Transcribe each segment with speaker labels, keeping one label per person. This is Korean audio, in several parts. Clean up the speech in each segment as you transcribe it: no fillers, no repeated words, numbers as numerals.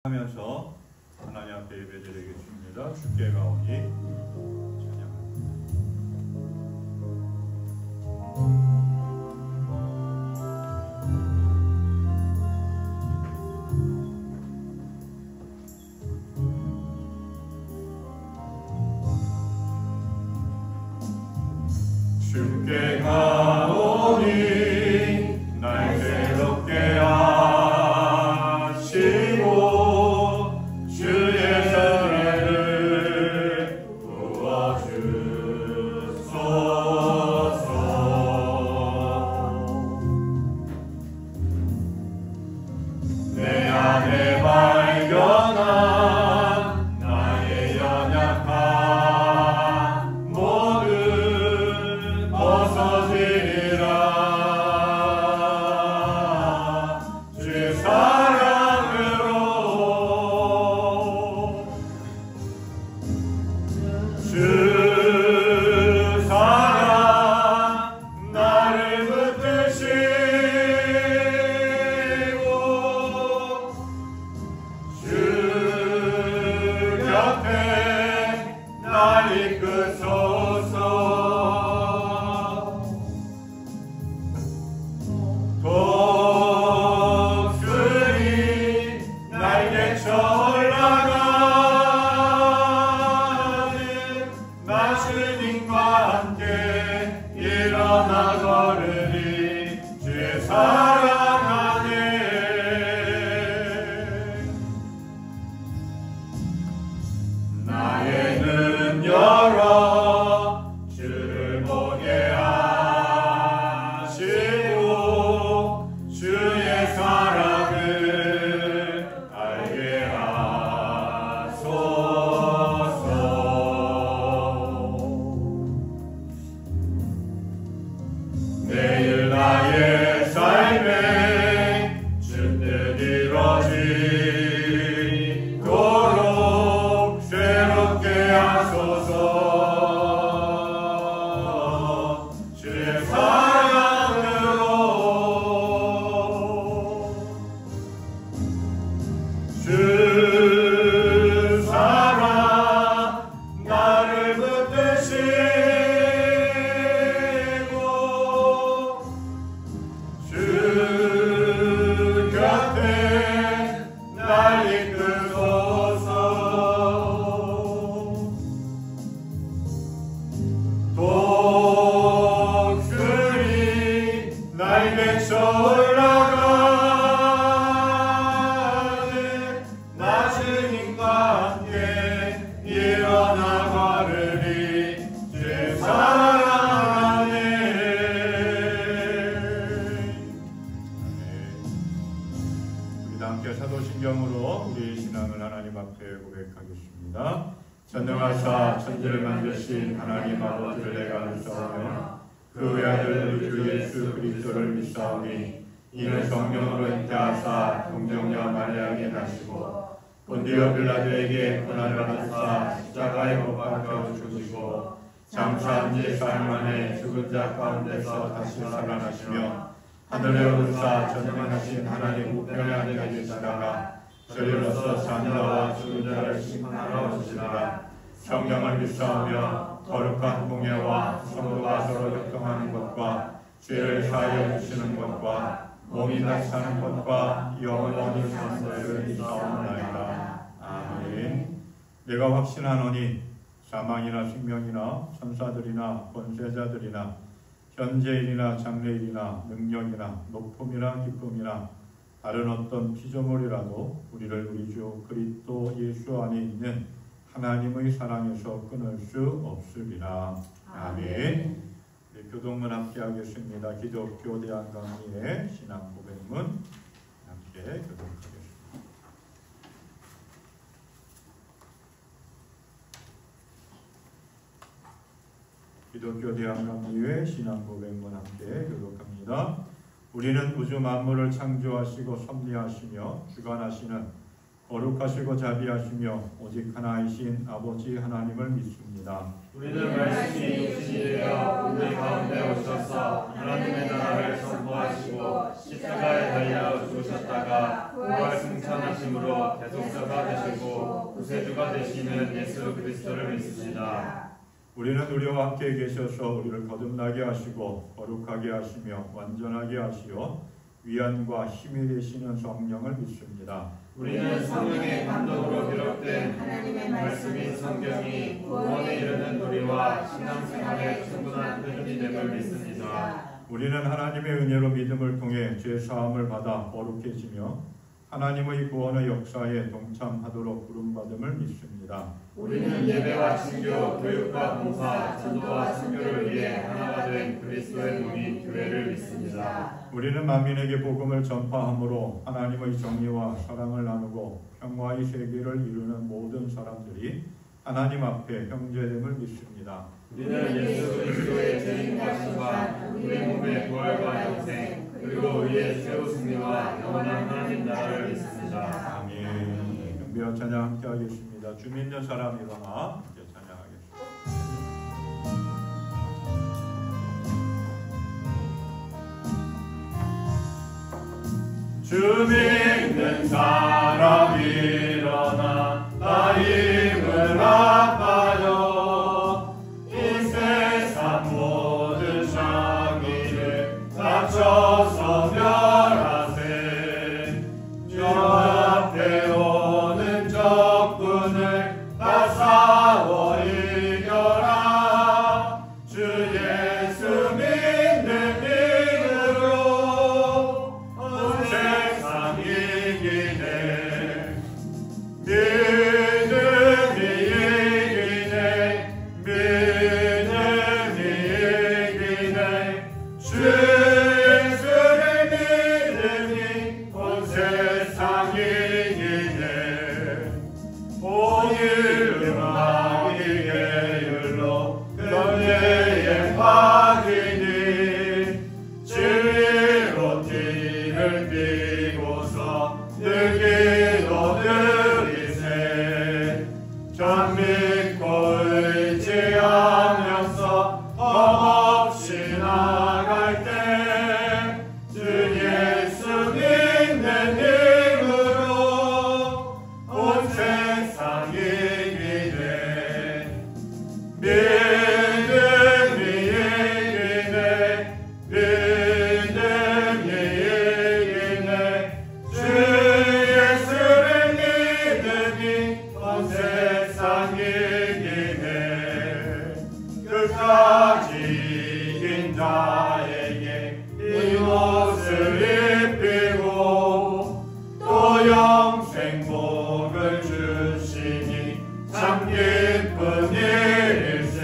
Speaker 1: 하면서 하나님 앞에 예배드리겠습니다. 주께 가오니 찬양합니다. 주께 가오니 날 새롭게 하시고 주의 은혜를 부어주소서. 내 안에 발견한 나의 연약함 모두 벗어지리라. 주 사랑으로 주 사랑 나를 붙드시고 주 곁에 날 이끄소서. 독수리 날개쳐 올라가는 나 주님과 함께 일어나 걸으리. 주의 사랑 안에 나의 눈 열어 주를 보게 하시고 주의 사랑을 알게 하소서. 매일 나의 삶에 주 뜻 이루어지도록 새롭게 하소서. 주의 사랑으로 주 사랑 나를 붙드시고 주 곁에 날 이끄소서. 독수리 날개쳐 올라가는 나 주님과 함께 일어나 걸으리. 주의 사랑 안에. 우리 다 함께 사도신경으로 우리 신앙을 하나님 앞에 고백하겠습니다. 전능하사 천지를 만드신 하나님 아버지를 내가 믿사오며 그 외아들 우리 주 예수 그리스도를 믿사오니 이는 성령으로 잉태하사 동정녀 마리아에게 나시고 본디오 빌라도에게 고난을 받으사 십자가에 못 박혀 죽으시고 장차 지 사흘 만에 죽은 자 가운데서 다시 살아나시며 하늘에 오르사 전능하신 하나님 우편의 아들에게 계시다가 저리로서 산자와 죽은 자를 심판하러 오시리라. 성령을 믿사오며 거룩한 공예와 성도가 서로 협동하는 것과 죄를 사하여 주시는 것과 몸이 다시 사는 것과 영원히 사는 것을 믿사옵나이다. 아멘. 내가 확신하노니 사망이나 생명이나 천사들이나 권세자들이나 현재일이나 장래일이나 능력이나 높음이나 기쁨이나 다른 어떤 피조물이라도 우리를 우리 주 그리스도 예수 안에 있는 하나님의 사랑에서 끊을 수 없으리라. 아멘. 우리 교동문 함께 하겠습니다. 기독교 대한 강의의 신앙 고백문 함께 교독하겠습니다. 기독교 대한 강의의 신앙 고백문 함께 교독합니다. 우리는 우주 만물을 창조하시고 섭리하시며 주관하시는 거룩하시고 자비하시며 오직 하나이신 아버지 하나님을 믿습니다.
Speaker 2: 우리는 말씀이 육신이 되어 우리 가운데 오셔서 하나님의 나라를 선포하시고 십자가에 달려 죽으셨다가 부활 승천하심으로 대속자가 되시고 구세주가 되시는 예수 그리스도를 믿습니다.
Speaker 1: 우리는 우리와 함께 계셔서 우리를 거듭나게 하시고 거룩하게 하시며 완전하게 하시어 위안과 힘이 되시는 성령을 믿습니다.
Speaker 2: 우리는 성령의 감동으로 기록된 하나님의 말씀인 성경이 구원에 이르는 우리와 신앙생활에 충분한 표준이 됨을 믿습니다.
Speaker 1: 우리는 하나님의 은혜로 믿음을 통해 죄 사함을 받아 거룩해지며 하나님의 구원의 역사에 동참하도록 부름받음을 믿습니다.
Speaker 2: 우리는 예배와 친교, 교육과 봉사, 전도와 선교를 위해 하나가 된 그리스도의 몸인 교회를 믿습니다.
Speaker 1: 우리는 만민에게 복음을 전파함으로 하나님의 정의와 사랑을 나누고 평화의 세계를 이루는 모든 사람들이 하나님 앞에 형제됨을 믿습니다.
Speaker 2: 우리는 예수 그리스도의 재림과 심판, 우리 몸의 부활과 영생, 그리고 우리의 최후 승리와 영원한 하나님 나라를 믿습니다.
Speaker 1: 아멘. 경배와 찬양 함께 하겠습니다. 주 믿는 사람 일어나 함께 찬양하겠습니다. 주 믿는 사람 일어나 나 힘을 합하여 이 세상 모든 장애를 낮춰서 멸하세. 주 앞에 오는 적군을 다 싸워 이겨라. 주 예수 믿는 힘으로 온 세상 이기네. 믿음이 이기네. 믿음이 이기네. 주 예수를 믿으니 온 세상 이기네. 오늘은 마귀의 율로 그네의 확인이 진리로 뒤를 띠고서 늘기도 늘이세. 전 믿고 의지하면서 험없이 나갈 때 주 예수 믿는 힘으로 온 세상 이기네. 믿음이 이기네. 믿음이 이기네. 주 예수를 믿으니 온 세상 이기네. 끝까지 이긴 자에게 이 옷을 입히고 또 영생 복을 주시니 참 기쁜 일일세.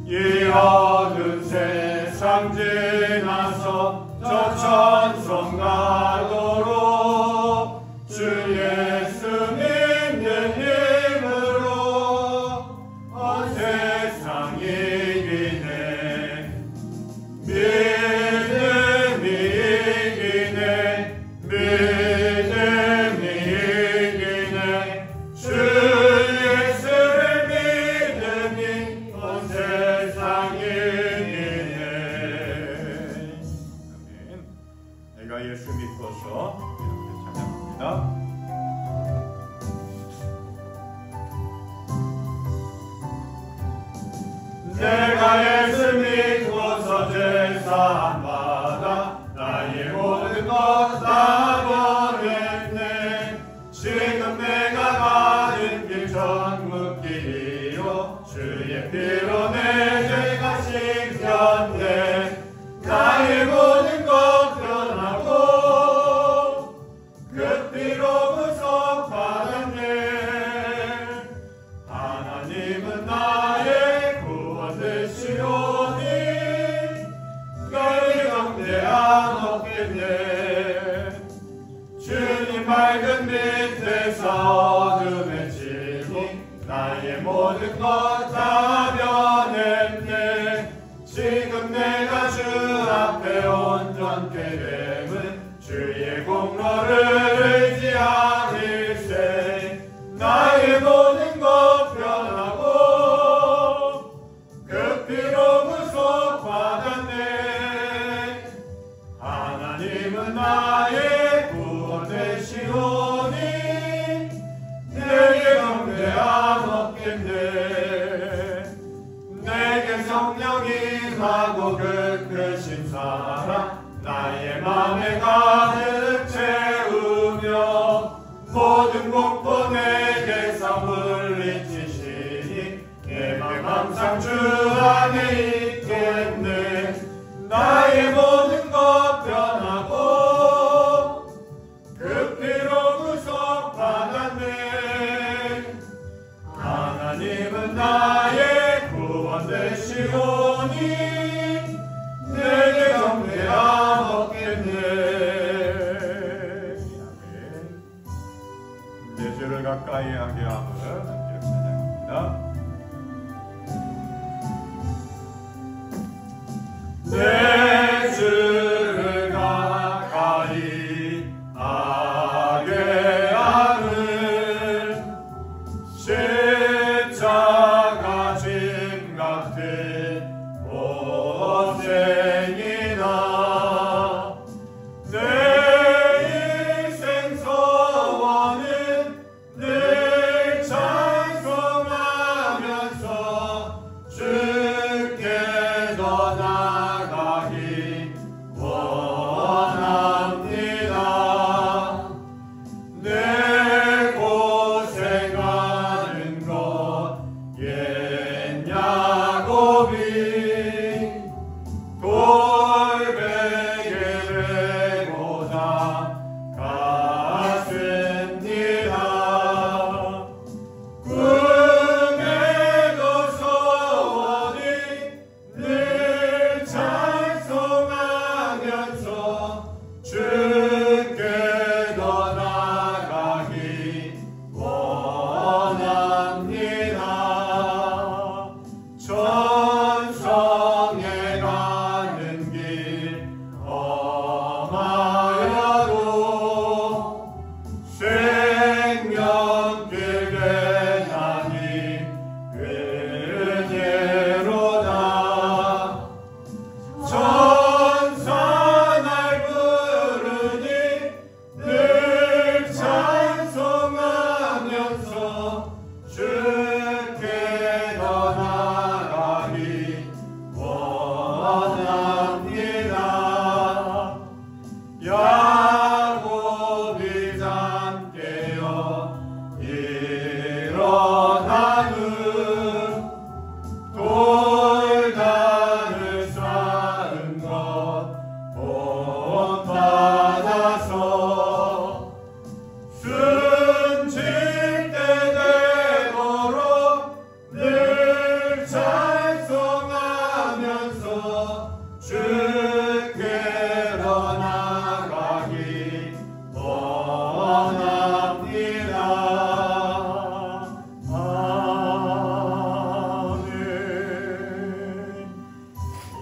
Speaker 1: 이 어두운 세상 지나서 저 천성 가도록 주 예수 믿는 힘으로 온 세상 이기네. 믿음이 이기네. 믿음이 이기네. 주 예수를 믿으니 온 세상 이기네. 아멘. 내가 예수 믿고서 이렇게 찬양합니다. 내가 예수 믿고서 죄사함 받아 나의 모든 것 다 버렸네. 지금 내가 가는 길 천국길이요 주의 피로 내 죄가 씻겼네. 나의 모든 것 변하고 그 피로 구속받았네. 하나님은 나의 구원 되시오. 모든 공포 내게서 물리치시니 내 맘 항상 주 안에 있겠네. 나의 모든 것 변하고 그 피로 구속받았네. 하나님은 나의 구원 되시오니 내게 경배함 없겠네. 내 주를 가까이 하게 함을 함께 찬양합니다. 내 주를 가까이 하게 함을 십자가 짐 같은 고생이나 내 인생 소원은 늘 찬송하면서 주께 더 나가기 원합니다. 내 고생하는 것 옛 야곱이 돌베개 메고자 갔습니다. 꿈에도 소원이 늘 찬송하면서 주께 더 나가기 원합니다. 천성에 가는 길 험하여도 생명길 되나니 은혜로다. 천사 날 부르니 늘 찬송하면서 주께 더 나가기 원합니다. 야곱이 잠깨어 일어나는 돌단을 쌓은 것 본받아서 숨질 때 되도록 늘 찬송하면서 주께 더 나가기 원합니다. 아멘.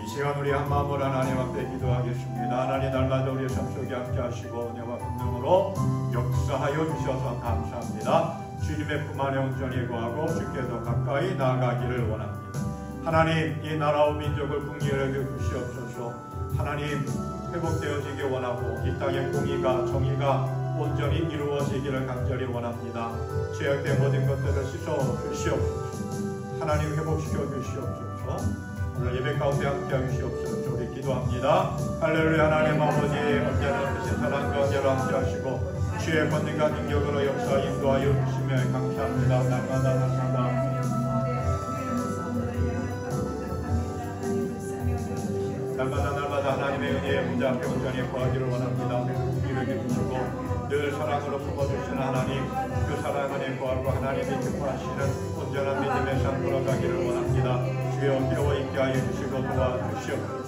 Speaker 1: 이 시간 우리 한 마음으로 하나님 앞에 기도하겠습니다. 하나님 날마다 우리의 삶 속에 함께 하시고 은혜와 권능으로 역사하여 주셔서 감사합니다. 주님의 품 안에 온전히 거하고 주께 더 가까이 나아가기를 원합니다. 하나님 이 나라와 민족을 긍휼히 여기시옵소서. 하나님 회복되어지기 원하고 이 땅의 공의가 정의가 온전히 이루어지기를 간절히 원합니다. 죄악된 모든 것들을 씻어 주시옵소서. 하나님 회복시켜 주시옵소서. 오늘 예배 가운데 함께 하시옵소서. 우리 기도합니다. 할렐루야. 하나님 아버지 언제나 크신 사랑과 은혜로 함께 하시고 주의 권능과 능력으로 역사 인도하여 주시며 감사합니다. 날마다 날마다 하나님의 은혜의 문자 앞에 온전히 거하기를 원합니다. 이루게 주시고 늘 사랑으로 품어주시는 하나님 그 사랑 안에 거하고 하나님이 기뻐하시는 온전한 믿음의 삶 돌아가기를 원합니다. 주여 기로워 있게 하여 주시고 도와주시옵소서.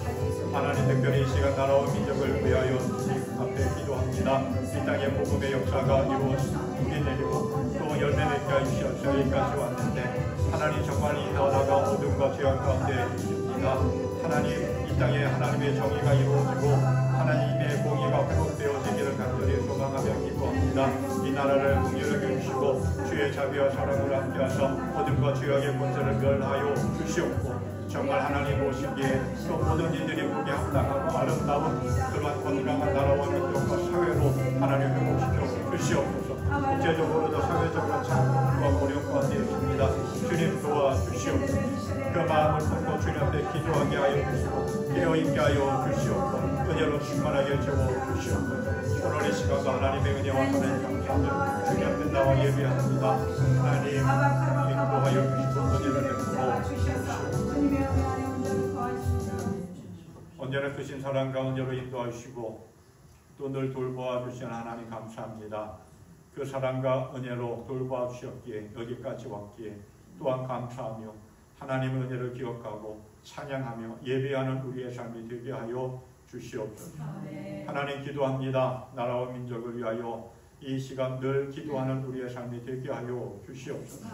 Speaker 1: 하나님 특별히 이 시간 나라와 민족을 위하여 주님 앞에 기도합니다. 이 땅의 복음의 역사가 이루어지고 뿌리 내리고 또 열매 맺게 하시옵소서. 여기까지 왔는데 하나님 정말 이 나라가 어둠과 죄악 가운데 있습니다. 하나님 이 땅에 하나님의 정의가 이루어지고 하나님의 공의가 회복되어지기를 간절히 소망하며 기도합니다. 이 나라를 긍휼히 주시고 주의 자비와 사랑으로 함께하셔 어둠과 죄악의 권세를 멸하여 주시옵고 정말 하나님 오시기에 또 모든 이들이 보기 합당하고 아름다운 그런 건강한 나라와 민족과 사회로 하나님 회복시켜 주시옵소서. 국제적으로도 사회적으로 참 어려운 가운데 있습니다. 주님 도와주시옵소서. 그 마음을 품고 주님 앞에 기도하게 하여 주시고 기도 있게 하여 주시옵소서. 은혜로 충만하게 채워 주시옵소서. 오늘 이 시간도 하나님의 은혜와 하나님의 감사함을 주님 앞에 나와 예배합니다. 하나님 인도하여 주시고 은혜를 베푸고 언제나 크신 사랑 가운데로 인도하시고 또 늘 돌보아 주시는 하나님 감사합니다. 그 사랑과 은혜로 돌보아 주셨기에 여기까지 왔기에 또한 감사하며 하나님의 은혜를 기억하고 찬양하며 예배하는 우리의 삶이 되게 하여 주시옵소서. 하나님 기도합니다. 나라와 민족을 위하여 이 시간 늘 기도하는 우리의 삶이 되게 하여 주시옵소서.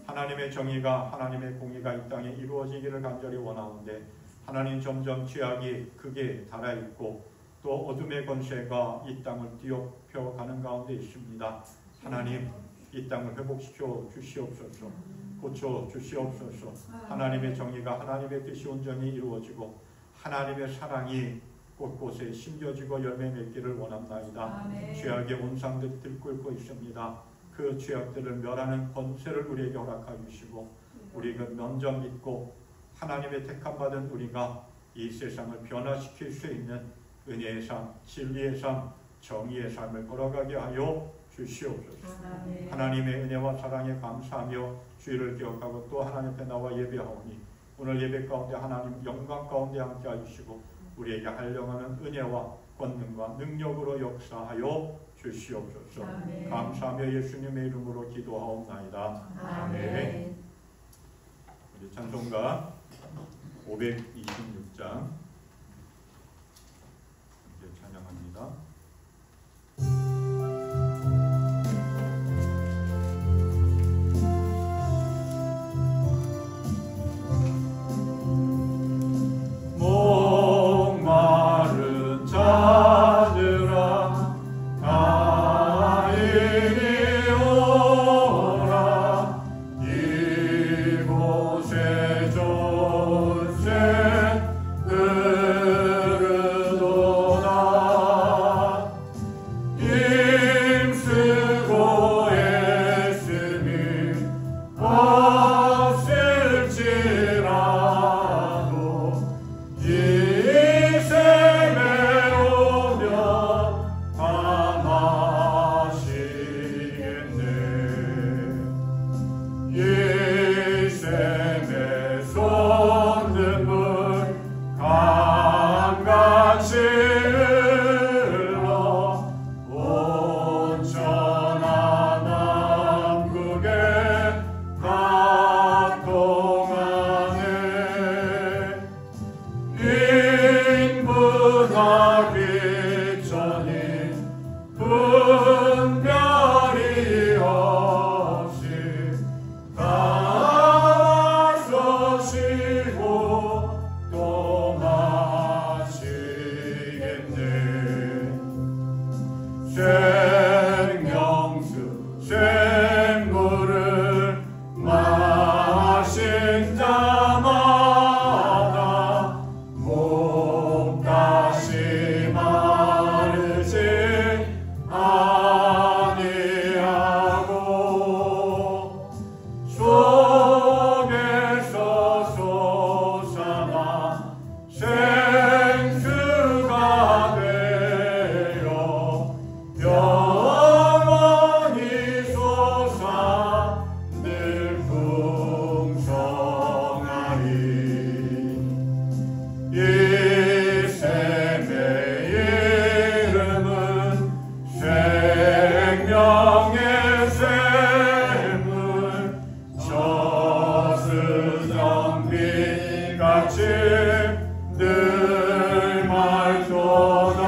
Speaker 1: 하나님의 정의가 하나님의 공의가 이 땅에 이루어지기를 간절히 원하는데 하나님 점점 죄악이 극에 달아있고 또 어둠의 권세가 이 땅을 뒤엎여가는 가운데 있습니다. 하나님 이 땅을 회복시켜 주시옵소서. 고쳐 주시옵소서. 하나님의 정의가 하나님의 뜻이 온전히 이루어지고 하나님의 사랑이 곳곳에 심겨지고 열매 맺기를 원합나이다. 죄악의 온상들이 들끓고 있습니다. 그 죄악들을 멸하는 권세를 우리에게 허락하여 주시고 우리가 먼저 믿고 하나님의 택함받은 우리가 이 세상을 변화시킬 수 있는 은혜의 삶, 진리의 삶, 정의의 삶을 걸어가게 하여 주시옵소서. 하나님의 은혜와 사랑에 감사하며 주의를 기억하고 또 하나님 앞에 나와 예배하오니 오늘 예배 가운데 하나님 영광 가운데 함께 해주시고 우리에게 한령하는 은혜와 권능과 능력으로 역사하여 주시옵소서. 감사하며 예수님의 이름으로 기도하옵나이다. 아멘. 우리 찬송가 526장 이제 찬양합니다. 목마른 자들아 다 이리 오라. 이곳에 존재 흐르도다. 힘쓰고 애쓰니 없을지라도 이 샘에 오면 다 마시겠네. 이 샘에 솟는 물 강같이 흘러 온천한 남극에 다 통하네. 빈부나 비천이 분별이 없이 다 와서 쉬고 또 마시겠네. 생명수 샘물을 마신 자마다 목 다시 마르지 아니하고 속에서 솟아나 생수가 되어 영원히 솟아 늘 풍성하리. 이 샘의 이름은 생명의 샘물. 저스던 빛같이 늘 맑도다.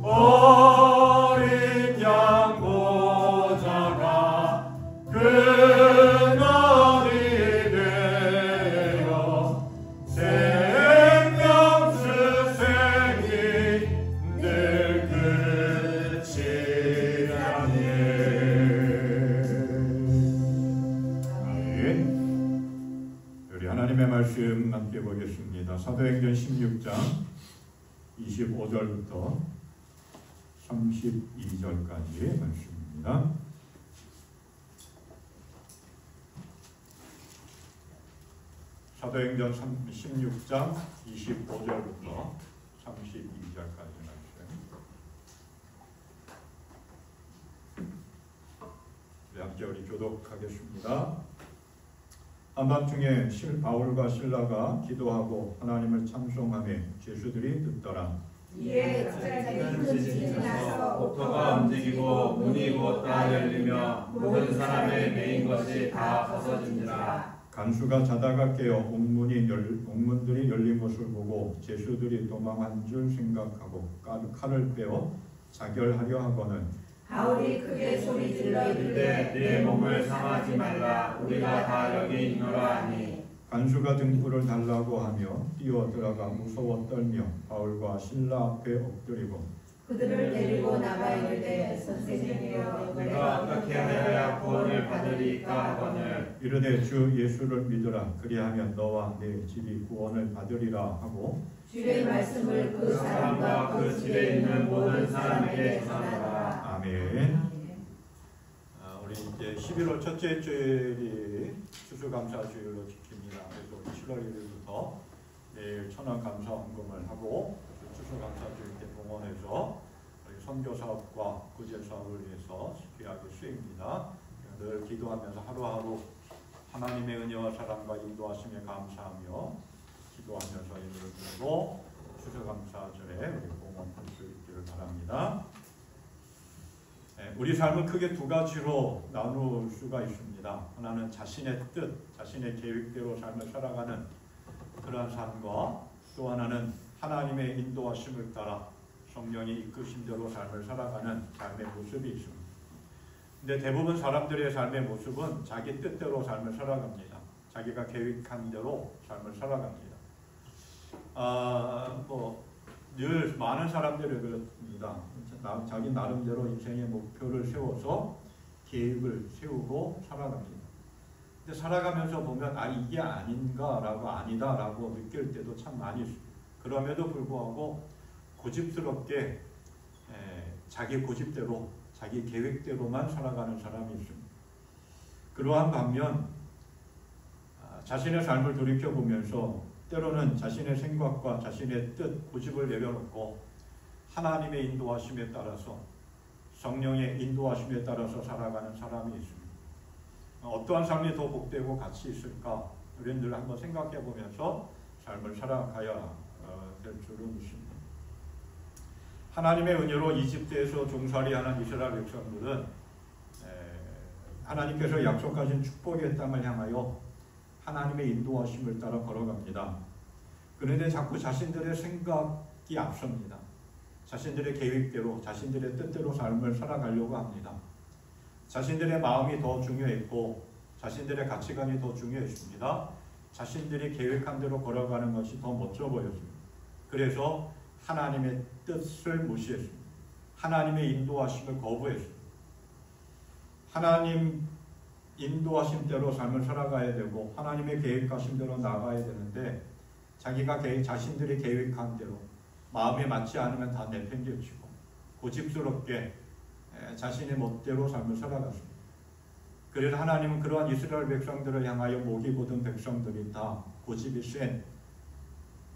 Speaker 1: 어린 양 보자가 근원이 되어 생명수 생이 늘 끝이 아니에. 아멘. 우리 하나님의 말씀 함께 보겠습니다. 사도행전 16장 25절부터 32절까지의 말씀입니다. 사도행전 16장 25절부터 32절까지 말씀. 함께 우리 교독하겠습니다. 한밤중에 바울과 실라가 기도하고 하나님을 찬송하며 죄수들이 듣더라.
Speaker 2: 이에 갑자기 큰 지진이 나서 옥토가 움직이고 문이 곧 다 열리며 모든 사람의 매인 것이 다 벗어진지라.
Speaker 1: 간수가 자다가 깨어 옥문들이 열린 것을 보고 죄수들이 도망한 줄 생각하고 칼을 빼어 자결하려 하거늘
Speaker 2: 바울이 크게 소리질러 이르되 내 몸을 상하지 말라. 우리가 다 여기 있노라 하니
Speaker 1: 간수가 등불을 달라고 하며 뛰어들어가 무서워 떨며 바울과 실라 앞에 엎드리고
Speaker 2: 그들을 데리고 나가 이르되 선생님이여 우리가 어떻게 하여야 구원을 받으리까 하거늘
Speaker 1: 이르되 주 예수를 믿으라. 그리하면 너와 내 집이 구원을 받으리라 하고
Speaker 2: 주의 말씀을 그 사람과 그 집에 있는 모든 사람에게 전하라.
Speaker 1: 아멘. 우리 이제 11월 첫째 주일이 추수감사주일로 지킵니다. 그래서 7월 1일부터 내일 천안감사헌금을 하고 추수감사주일 때 봉헌해서 선교사업과 구제사업을 위해서 귀하게 쓰입니다. 늘 기도하면서 하루하루 하나님의 은혜와 사랑과 인도하심에 감사하며 기도하면서 예배를 드리고 추수감사절에 우리 봉헌할 수 있기를 바랍니다. 우리 삶을 크게 두 가지로 나눌 수가 있습니다. 하나는 자신의 뜻, 자신의 계획대로 삶을 살아가는 그러한 삶과 또 하나는 하나님의 인도하심을 따라 성령이 이끄신 대로 삶을 살아가는 삶의 모습이 있습니다. 근데 대부분 사람들의 삶의 모습은 자기 뜻대로 삶을 살아갑니다. 자기가 계획한 대로 삶을 살아갑니다. 늘 많은 사람들이 그렇습니다. 자기 나름대로 인생의 목표를 세워서 계획을 세우고 살아갑니다. 근데 살아가면서 보면 이게 아닌가라고 아니다라고 느낄 때도 참 많이 있습니다. 그럼에도 불구하고 고집스럽게 자기 고집대로 자기 계획대로만 살아가는 사람이 있습니다. 그러한 반면 자신의 삶을 돌이켜보면서 때로는 자신의 생각과 자신의 뜻, 고집을 내려놓고 하나님의 인도하심에 따라서 성령의 인도하심에 따라서 살아가는 사람이 있습니다. 어떠한 삶이 더 복되고 가치 있을까? 우리는 늘 한번 생각해 보면서 삶을 살아가야 될 줄을 믿습니다. 하나님의 은혜로 이집트에서 종살이하는 이스라엘 백성들은 하나님께서 약속하신 축복의 땅을 향하여 하나님의 인도하심을 따라 걸어갑니다. 그런데 자꾸 자신들의 생각이 앞섭니다. 자신들의 계획대로, 자신들의 뜻대로 삶을 살아가려고 합니다. 자신들의 마음이 더 중요했고 자신들의 가치관이 더 중요했습니다. 자신들이 계획한 대로 걸어가는 것이 더 멋져 보였습니다. 그래서 하나님의 뜻을 무시했습니다. 하나님의 인도하심을 거부했습니다. 하나님 인도하신 대로 삶을 살아가야 되고 하나님의 계획하신 대로 나가야 되는데 자기가 자신들이 계획한 대로 마음에 맞지 않으면 다 내팽개치고 고집스럽게 자신의 멋대로 삶을 살아갔습니다. 그래서 하나님은 그러한 이스라엘 백성들을 향하여 목이 곧은 백성들이 다 고집이 센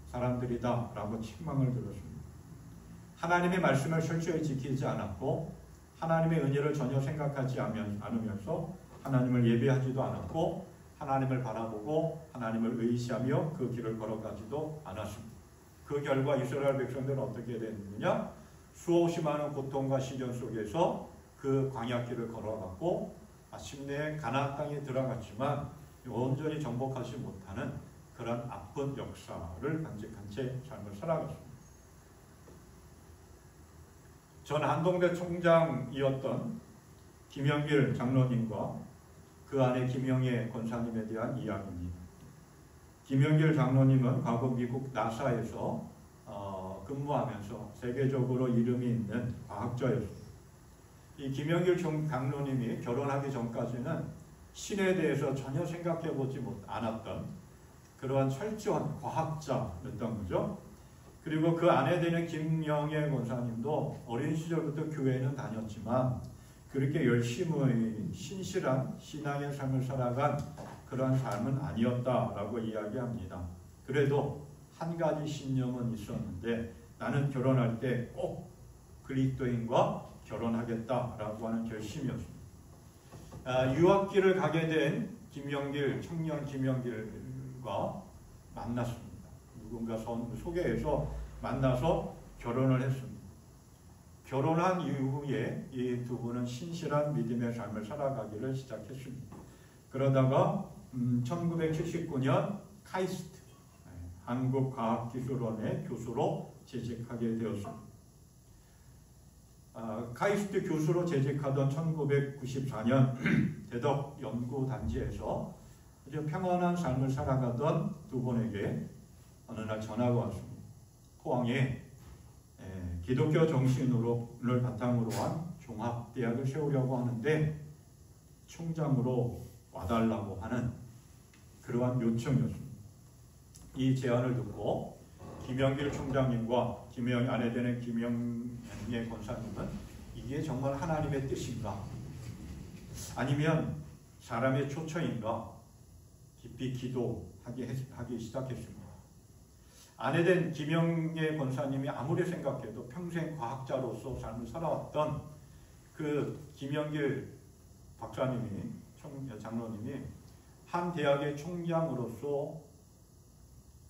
Speaker 1: 사람들이다 라고 책망을 들었습니다. 하나님의 말씀을 철저히 지키지 않았고 하나님의 은혜를 전혀 생각하지 않으면서 하나님을 예배하지도 않았고 하나님을 바라보고 하나님을 의지하며 그 길을 걸어가지도 않았습니다. 그 결과 이스라엘 백성들은 어떻게 됐느냐? 수없이 많은 고통과 시련 속에서 그 광야길을 걸어갔고 마침내 가나안 땅에 들어갔지만 온전히 정복하지 못하는 그런 아픈 역사를 간직한 채 삶을 살아갔습니다. 전 한동대 총장이었던 김영길 장로님과 그 안에 김영애 권사님에 대한 이야기입니다. 김영길 장로님은 과거 미국 나사에서 근무하면서 세계적으로 이름이 있는 과학자였습니다. 이 김영길 장로님이 결혼하기 전까지는 신에 대해서 전혀 생각해보지 않았던 그러한 철저한 과학자였던 거죠. 그리고 그 아내 되는 김영애 권사님도 어린 시절부터 교회에는 다녔지만 그렇게 열심히 신실한 신앙의 삶을 살아간 그러한 삶은 아니었다라고 이야기합니다. 그래도 한 가지 신념은 있었는데 나는 결혼할 때 꼭 그리스도인과 결혼하겠다라고 하는 결심이었습니다. 유학길을 가게 된 청년 김영길과 만났습니다. 누군가 소개해서 만나서 결혼을 했습니다. 결혼한 이후에 이 두 분은 신실한 믿음의 삶을 살아가기를 시작했습니다. 그러다가 1979년 카이스트 한국과학기술원의 교수로 재직하게 되었습니다. 카이스트 교수로 재직하던 1994년 대덕연구단지에서 아주 평안한 삶을 살아가던 두 분에게 어느 날 전화가 왔습니다. 포항에 기독교 정신을 바탕으로 한 종합대학을 세우려고 하는데 총장으로 와달라고 하는 그러한 요청이었습니다. 이 제안을 듣고 김영길 총장님과 아내 되는 김영예 권사님은 이게 정말 하나님의 뜻인가? 아니면 사람의 초청인가? 깊이 기도하기 시작했습니다. 아내 된 김영예 권사님이 아무리 생각해도 평생 과학자로서 삶을 살아왔던 그 김영길 장로님이 한 대학의 총장으로서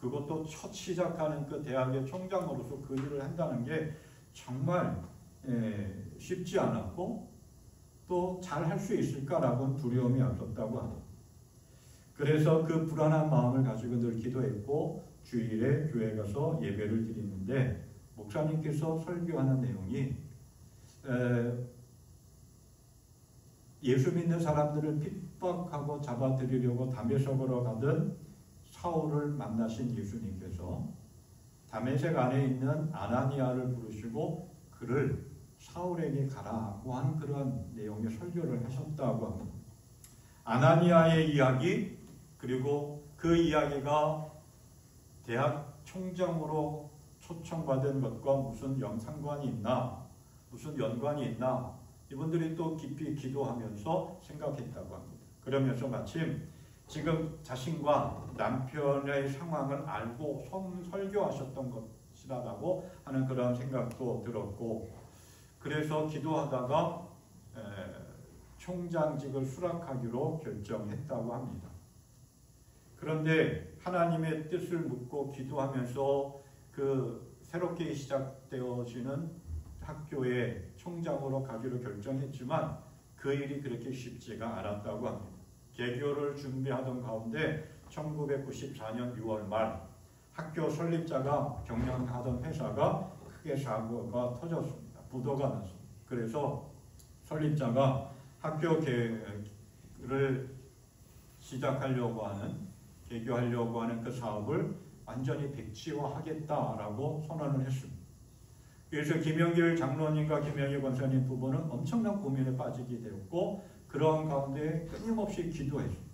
Speaker 1: 그것도 첫 시작하는 그 대학의 총장으로서 그 일을 한다는 게 정말 쉽지 않았고 또 잘 할 수 있을까라고는 두려움이 앞섰다고 합니다. 그래서 그 불안한 마음을 가지고 늘 기도했고 주일에 교회 가서 예배를 드리는데 목사님께서 설교하는 내용이 예수 믿는 사람들을 핍박하고 잡아들이려고 다메섹으로 가던 사울을 만나신 예수님께서 다메섹 안에 있는 아나니아를 부르시고 그를 사울에게 가라고 하는 그러한 내용의 설교를 하셨다고 합니다. 아나니아의 이야기 그리고 그 이야기가 대학 총장으로 초청받은 것과 무슨 상관이 있나 무슨 연관이 있나 이분들이 또 깊이 기도하면서 생각했다고 합니다. 그러면서 마침 지금 자신과 남편의 상황을 알고 설교하셨던 것이라고 하는 그런 생각도 들었고 그래서 기도하다가 총장직을 수락하기로 결정했다고 합니다. 그런데 하나님의 뜻을 묻고 기도하면서 그 새롭게 시작되어지는 학교의 총장으로 가기로 결정했지만 그 일이 그렇게 쉽지가 않았다고 합니다. 개교를 준비하던 가운데 1994년 6월 말 학교 설립자가 경영하던 회사가 크게 사고가 터졌습니다. 부도가 났습니다. 그래서 설립자가 학교 개교를 시작하려고 하는 개교하려고 하는 그 사업을 완전히 백지화하겠다라고 선언을 했습니다. 그래서 김영길 장로님과 김영희 권사님 두 분은 엄청난 고민에 빠지게 되었고 그러한 가운데 끊임없이 기도했습니다.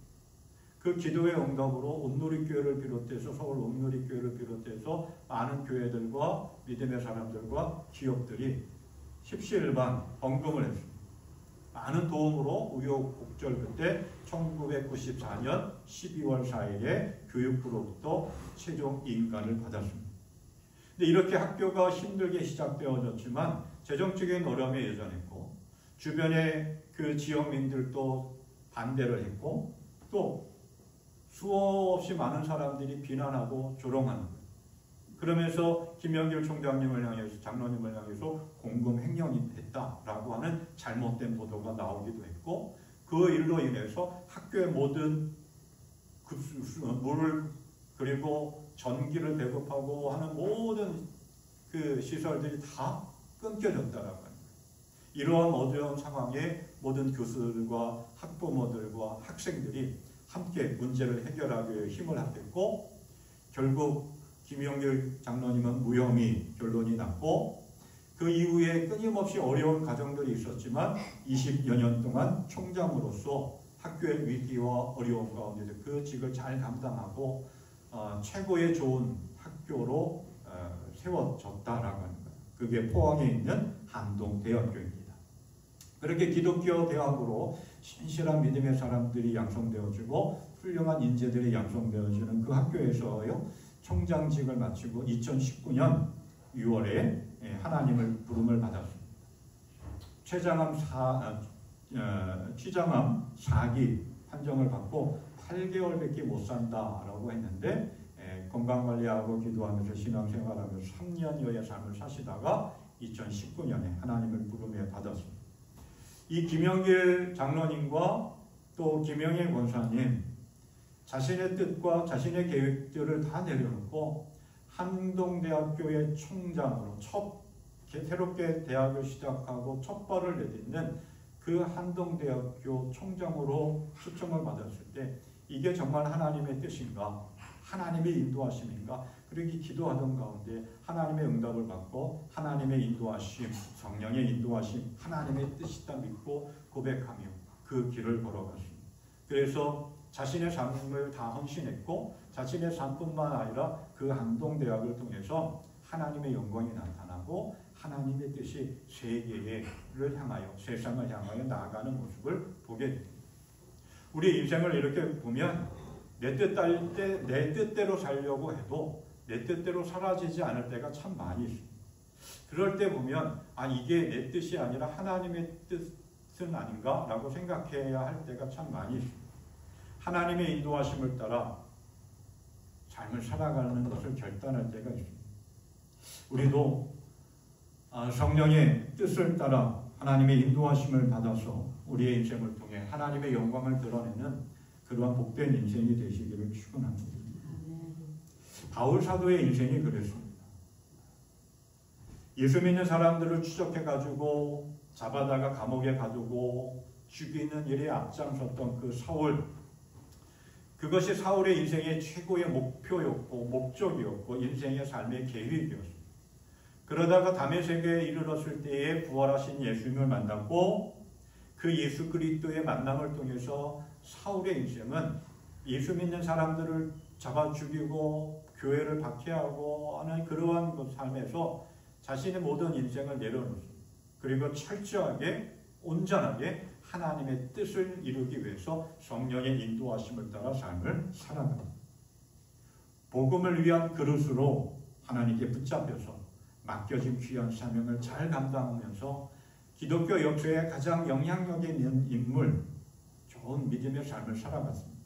Speaker 1: 그 기도의 응답으로 온누리교회를 비롯해서 서울 온누리교회를 비롯해서 많은 교회들과 믿음의 사람들과 기업들이 십시일반 헌금을 했습니다. 많은 도움으로 우여곡절 끝에 1994년 12월 4일에 교육부로부터 최종 인가를 받았습니다. 근데 이렇게 학교가 힘들게 시작되어졌지만 재정적인 어려움이 여전했고 주변의 그 지역민들도 반대를 했고 또 수없이 많은 사람들이 비난하고 조롱하는 거예요. 그러면서 김영길 총장님을 향해서 장로님을 향해서 공금 횡령이 됐다라고 하는 잘못된 보도가 나오기도 했고 그 일로 인해서 학교의 모든 물을 그리고 전기를 배급하고 하는 모든 그 시설들이 다 끊겨졌다라고 합니다. 이러한 어려운 상황에 모든 교수들과 학부모들과 학생들이 함께 문제를 해결하기 위해 힘을 합했고 결국 김영길 장로님은 무혐의 결론이 났고 그 이후에 끊임없이 어려운 과정들이 있었지만 20여 년 동안 총장으로서 학교의 위기와 어려움 가운데서 그 직을 잘 감당하고 최고의 좋은 학교로 세워졌다라고 하는 거예요. 그게 포항에 있는 한동대학교입니다. 그렇게 기독교 대학으로 신실한 믿음의 사람들이 양성되어지고 훌륭한 인재들이 양성되어지는 그 학교에서요 총장직을 마치고 2019년 6월에 하나님을 부름을 받았습니다. 최장암 췌장암 4기 판정을 받고 8개월밖에 못 산다라고 했는데 건강관리하고 기도하면서 신앙생활하면서 3년여의 삶을 사시다가 2019년에 하나님을 부름에 받았습니다. 이 김영길 장로님과 또 김영애 권사님 자신의 뜻과 자신의 계획들을 다 내려놓고 한동대학교의 총장으로 새롭게 대학을 시작하고 첫 발을 내딛는 그 한동대학교 총장으로 초청을 받았을 때 이게 정말 하나님의 뜻인가? 하나님의 인도하심인가? 그렇게 기도하던 가운데 하나님의 응답을 받고 하나님의 인도하심, 성령의 인도하심, 하나님의 뜻이다 믿고 고백하며 그 길을 걸어갔습니다. 그래서 자신의 삶을 다 헌신했고 자신의 삶뿐만 아니라 그 한동대학을 통해서 하나님의 영광이 나타나고 하나님의 뜻이 세계를 향하여 세상을 향하여 나아가는 모습을 보게 됩니다. 우리 인생을 이렇게 보면 내 뜻대로 살려고 해도 내 뜻대로 사라지지 않을 때가 참 많이 있습니다. 그럴 때 보면 이게 내 뜻이 아니라 하나님의 뜻은 아닌가라고 생각해야 할 때가 참 많이 있습니다. 하나님의 인도하심을 따라 삶을 살아가는 것을 결단할 때가 있습니다. 우리도 성령의 뜻을 따라 하나님의 인도하심을 받아서 우리의 인생을 통해 하나님의 영광을 드러내는 그러한 복된 인생이 되시기를 축원합니다. 바울 사도의 인생이 그랬습니다. 예수 믿는 사람들을 추적해가지고 잡아다가 감옥에 가두고 죽이는 일에 앞장섰던 그 사울, 그것이 사울의 인생의 최고의 목표였고 목적이었고 인생의 삶의 계획이었습니다. 그러다가 다메섹에 이르렀을 때에 부활하신 예수님을 만났고 그 예수 그리스도의 만남을 통해서 사울의 인생은 예수 믿는 사람들을 잡아 죽이고 교회를 박해하고 하는 그러한 삶에서 자신의 모든 인생을 내려놓습니다. 그리고 철저하게 온전하게 하나님의 뜻을 이루기 위해서 성령의 인도하심을 따라 삶을 살아갑니다. 복음을 위한 그릇으로 하나님께 붙잡혀서 맡겨진 귀한 사명을 잘 감당하면서 기독교 역사에 가장 영향력 있는 인물, 좋은 믿음의 삶을 살아갔습니다.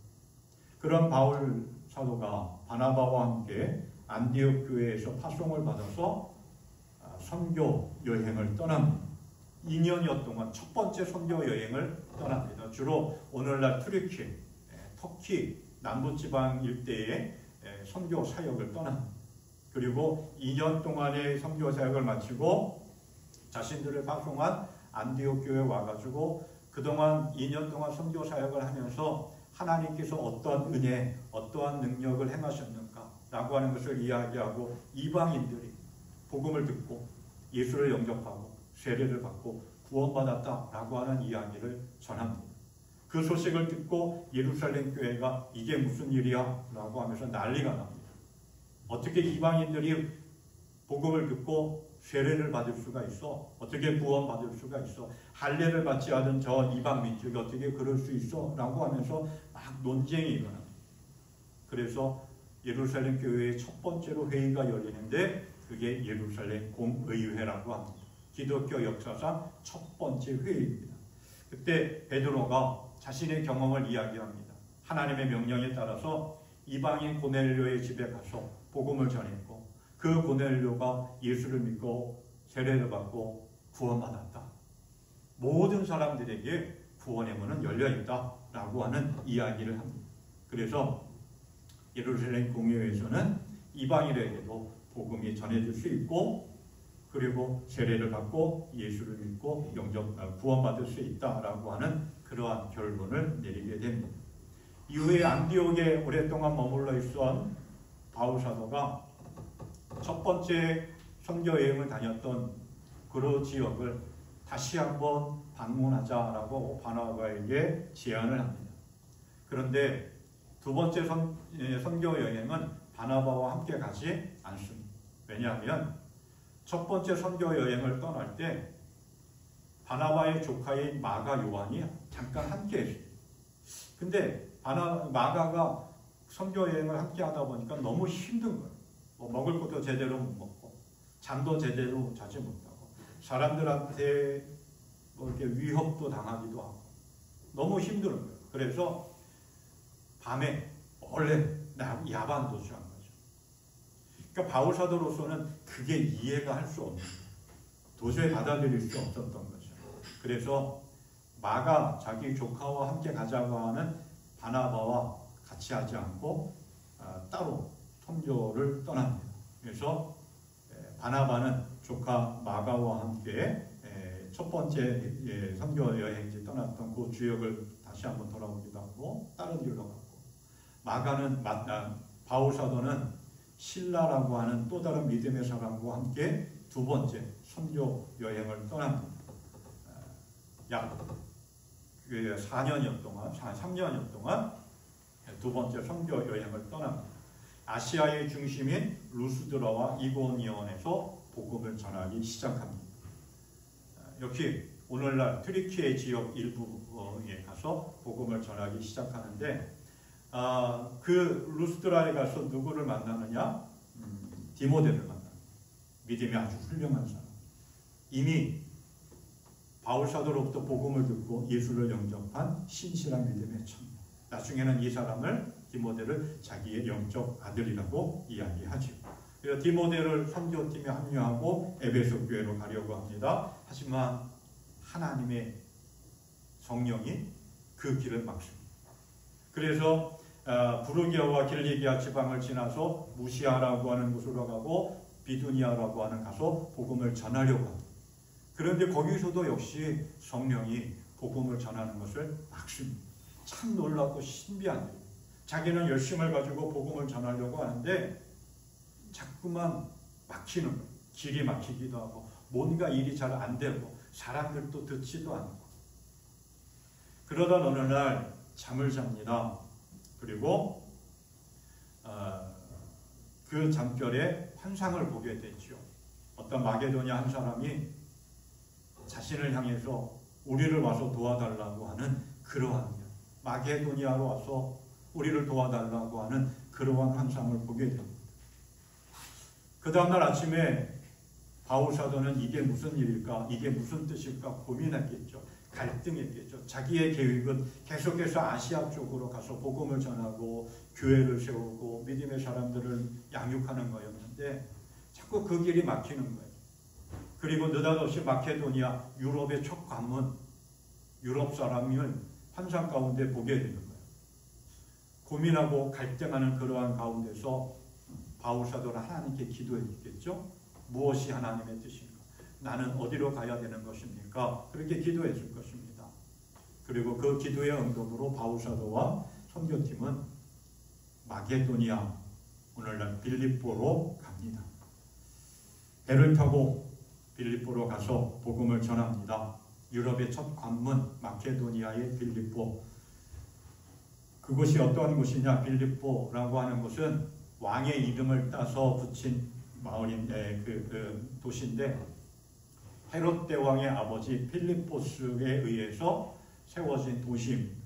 Speaker 1: 그런 바울 사도가 바나바와 함께 안디옥 교회에서 파송을 받아서 선교 여행을 떠납니다. 2년여 동안 첫 번째 선교 여행을 떠납니다. 주로 오늘날 튀르키, 터키 남부지방 일대의 선교 사역을 떠납니다. 그리고 2년 동안의 선교 사역을 마치고 자신들을 파송한 안디옥 교회에 와가지고 그동안 2년 동안 선교 사역을 하면서 하나님께서 어떠한 은혜, 어떠한 능력을 행하셨는가 라고 하는 것을 이야기하고 이방인들이 복음을 듣고 예수를 영접하고 세례를 받고 구원받았다라고 하는 이야기를 전합니다. 그 소식을 듣고 예루살렘 교회가 이게 무슨 일이야? 라고 하면서 난리가 납니다. 어떻게 이방인들이 복음을 듣고 세례를 받을 수가 있어? 어떻게 구원받을 수가 있어? 할례를 받지 않은 저 이방 민족이 어떻게 그럴 수 있어? 라고 하면서 막 논쟁이 일어납니다. 그래서 예루살렘 교회의 첫 번째로 회의가 열리는데 그게 예루살렘 공의회라고 합니다. 기독교 역사상 첫 번째 회의입니다. 그때 베드로가 자신의 경험을 이야기합니다. 하나님의 명령에 따라서 이방인 고넬료의 집에 가서 복음을 전했고 그 고넬료가 예수를 믿고 세례를 받고 구원받았다. 모든 사람들에게 구원의 문은 열려있다라고 하는 이야기를 합니다. 그래서 예루살렘 공의회에서는 이방인에게도 복음이 전해질 수 있고 그리고 세례를 받고 예수를 믿고 구원받을 수 있다라고 하는 그러한 결론을 내리게 됩니다. 이후에 안디옥에 오랫동안 머물러 있던 바울 사도가 첫 번째 선교 여행을 다녔던 그 지역을 다시 한번 방문하자라고 바나바에게 제안을 합니다. 그런데 두 번째 선교 여행은 바나바와 함께 가지 않습니다. 왜냐하면 첫 번째 선교 여행을 떠날 때 바나바의 조카인 마가 요한이 잠깐 함께 했습니다. 근데 마가가 선교 여행을 함께 하다 보니까 너무 힘든 거예요. 먹을 것도 제대로 못 먹고 잠도 제대로 자지 못하고 사람들한테
Speaker 3: 이렇게 위협도 당하기도 하고 너무 힘든 거예요. 그래서 밤에 원래 야반 도주한 거죠. 그러니까 바울 사도로서는 그게 이해가 할 수 없는 거예요. 도저히 받아들일 수 없었던 거죠. 그래서 마가 자기 조카와 함께 가자고 하는 바나바와 같이 하지 않고 따로 선교를 떠납니다. 그래서 바나바는 조카 마가와 함께 첫 번째 선교 여행지 떠났던 그 주역을 다시 한번 돌아오기도 하고 다른 길로 갔고, 마가는 바울 사도는 신라라고 하는 또 다른 믿음의 사람과 함께 두 번째 선교 여행을 떠납니다. 약 4년여 동안, 3년여 동안 두 번째 선교 여행을 떠납니다. 아시아의 중심인 루스드라와 이고니온에서 복음을 전하기 시작합니다. 역시 오늘날 트리키의 지역 일부에 가서 복음을 전하기 시작하는데, 그 루스드라에 가서 누구를 만나느냐? 디모데를 만납니다. 믿음이 아주 훌륭한 사람. 이미 바울 사도로부터 복음을 듣고 예수를 영접한 신실한 믿음의 청년. 나중에는 이 사람을, 디모데를 자기의 영적 아들이라고 이야기하죠. 그래서 디모데를 선교팀에 합류하고 에베소 교회로 가려고 합니다. 하지만 하나님의 성령이 그 길을 막습니다. 그래서 부르기아와 길리기아 지방을 지나서 무시아라고 하는 곳으로 가고 비두니아라고 하는 가서 복음을 전하려고 합니다. 그런데 거기서도 역시 성령이 복음을 전하는 것을 막습니다. 참 놀랍고 신비한 일. 자기는 열심을 가지고 복음을 전하려고 하는데 자꾸만 막히는 거예요. 길이 막히기도 하고 뭔가 일이 잘 안 되고 사람들도 듣지도 않고. 그러다 어느 날 잠을 잡니다. 그리고 그 잠결에 환상을 보게 됐죠. 어떤 마게도냐 한 사람이 자신을 향해서 우리를 와서 도와달라고 하는 그러한 일, 마게도니아로 와서 우리를 도와달라고 하는 그러한 환상을 보게 됩니다. 그 다음날 아침에 바울 사도는 이게 무슨 일일까, 이게 무슨 뜻일까 고민했겠죠. 갈등했겠죠. 자기의 계획은 계속해서 아시아 쪽으로 가서 복음을 전하고 교회를 세우고 믿음의 사람들을 양육하는 거였는데 자꾸 그 길이 막히는 거예요. 그리고 느닷없이 마케도니아, 유럽의 첫 관문, 유럽 사람을 환상 가운데 보게 되는 거예요. 고민하고 갈등하는 그러한 가운데서 바울 사도는 하나님께 기도했겠죠. 무엇이 하나님의 뜻인가? 나는 어디로 가야 되는 것입니까? 그렇게 기도했을 것입니다. 그리고 그 기도의 응답으로 바울 사도와 선교팀은 마게도니아, 오늘날 빌립보로 갑니다. 배를 타고 빌립보로 가서 복음을 전합니다. 유럽의 첫 관문 마케도니아의 빌립보. 그곳이 어떠한 곳이냐? 빌립보라고 하는 곳은 왕의 이름을 따서 붙인 마을인데 그 도시인데 헤롯 대왕의 아버지 필리포스에 의해서 세워진 도시입니다.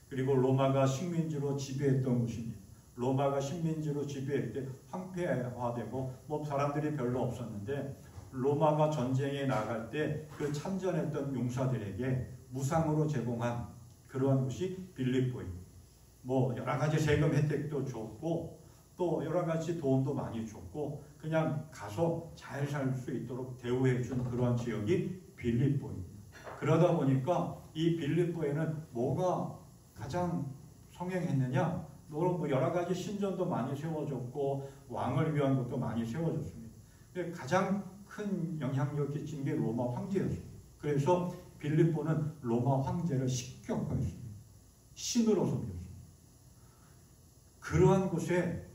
Speaker 3: 그리고 로마가 식민지로 지배했던 곳입니다. 로마가 식민지로 지배할 때 황폐화되고 사람들이 별로 없었는데 로마가 전쟁에 나갈 때 그 참전했던 용사들에게 무상으로 제공한 그러한 곳이 빌립보입니다. 여러 가지 세금 혜택도 줬고 또 여러 가지 도움도 많이 줬고 그냥 가서 잘 살 수 있도록 대우해 준 그러한 지역이 빌립보입니다. 그러다 보니까 이 빌립보에는 뭐가 가장 성행했느냐? 여러 가지 신전도 많이 세워졌고 왕을 위한 것도 많이 세워졌습니다. 가장 큰 영향력을 끼친 게 로마 황제였습니다. 그래서 빌립보는 로마 황제를 식격하였습니다. 신으로 섬겼습니다. 그러한 곳에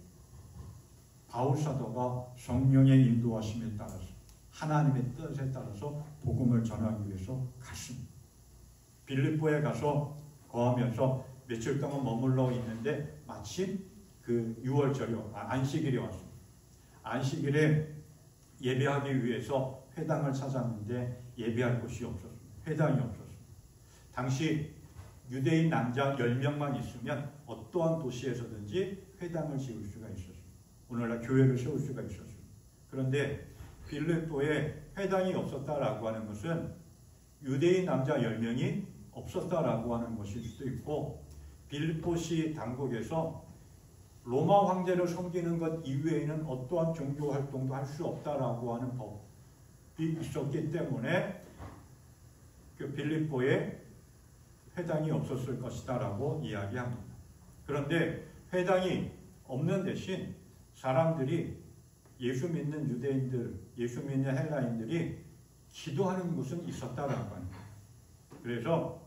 Speaker 3: 바울 사도가 성령의 인도하심에 따라서 하나님의 뜻에 따라서 복음을 전하기 위해서 갔습니다. 빌립보에 가서 거하면서 며칠 동안 머물러 있는데 마침 그 6월절이 안식일이 왔습니다. 안식일에 예배하기 위해서 회당을 찾았는데 예배할 곳이 없었습니다. 회당이 없었습니다. 당시 유대인 남자 10명만 있으면 어떠한 도시에서든지 회당을 지을 수가 있었습니다. 오늘날 교회를 세울 수가 있었습니다. 그런데 빌립보에 회당이 없었다라고 하는 것은 유대인 남자 10명이 없었다라고 하는 것일 수도 있고, 빌립보시 당국에서 로마 황제를 섬기는 것 이외에는 어떠한 종교 활동도 할 수 없다라고 하는 법이 있었기 때문에 그 빌립보에 회당이 없었을 것이다라고 이야기합니다. 그런데 회당이 없는 대신 사람들이 예수 믿는 유대인들, 예수 믿는 헬라인들이 기도하는 곳은 있었다라고 합니다. 그래서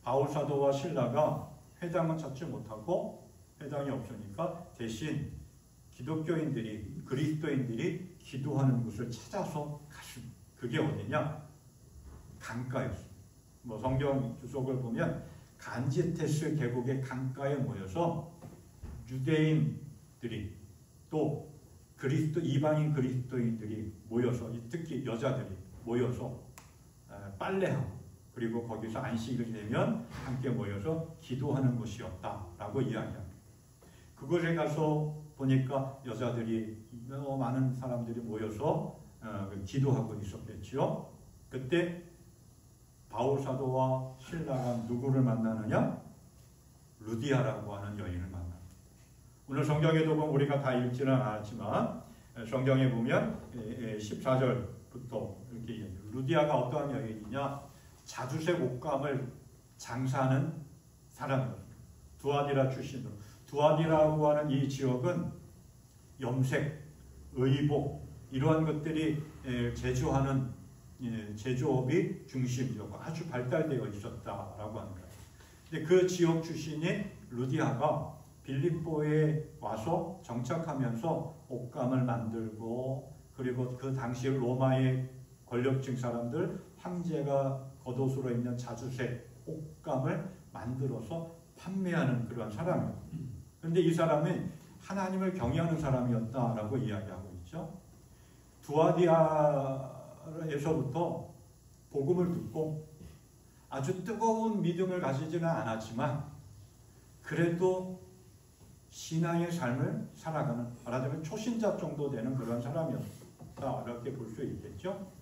Speaker 3: 바울 사도와 실라가 회당은 찾지 못하고 회당이 없으니까 대신 기독교인들이, 그리스도인들이 기도하는 곳을 찾아서 갔습니다. 그게 어디냐? 강가였습니다. 뭐 성경 주석을 보면 간지테스 계곡의 강가에 모여서 유대인들이 또 이방인 그리스도인들이 모여서, 특히 여자들이 모여서 빨래하고, 그리고 거기서 안식일 되면 함께 모여서 기도하는 곳이었다라고 이야기합니다. 그곳에 가서 보니까 여자들이, 많은 사람들이 모여서 기도하고 있었겠죠. 그때 바울 사도와 실라가 누구를 만나느냐? 루디아라고 하는 여인을 만납니다. 오늘 성경에도 보면 우리가 다 읽지는 않았지만 성경에 보면 14절부터 이렇게 얘기해요. 루디아가 어떠한 여인이냐? 자주색 옷감을 장사하는 사람이었습니다. 두아디라 출신으로. 두아디라고 하는 이 지역은 염색, 의복 이러한 것들이 제조하는 제조업이 중심이었고 아주 발달되어 있었다라고 합니다. 근데 그 지역 출신인 루디아가 빌립보에 와서 정착하면서 옷감을 만들고, 그리고 그 당시 로마의 권력층 사람들, 황제가 겉옷으로 입는 자주색 옷감을 만들어서 판매하는 그런 사람이에요. 그런데 이 사람은 하나님을 경외하는 사람이었다라고 이야기하고 있죠. 두아디아에서부터 복음을 듣고 아주 뜨거운 믿음을 가지지는 않았지만 그래도 신앙의 삶을 살아가는, 말하자면 초신자 정도 되는 그런 사람이었다, 이렇게 볼 수 있겠죠.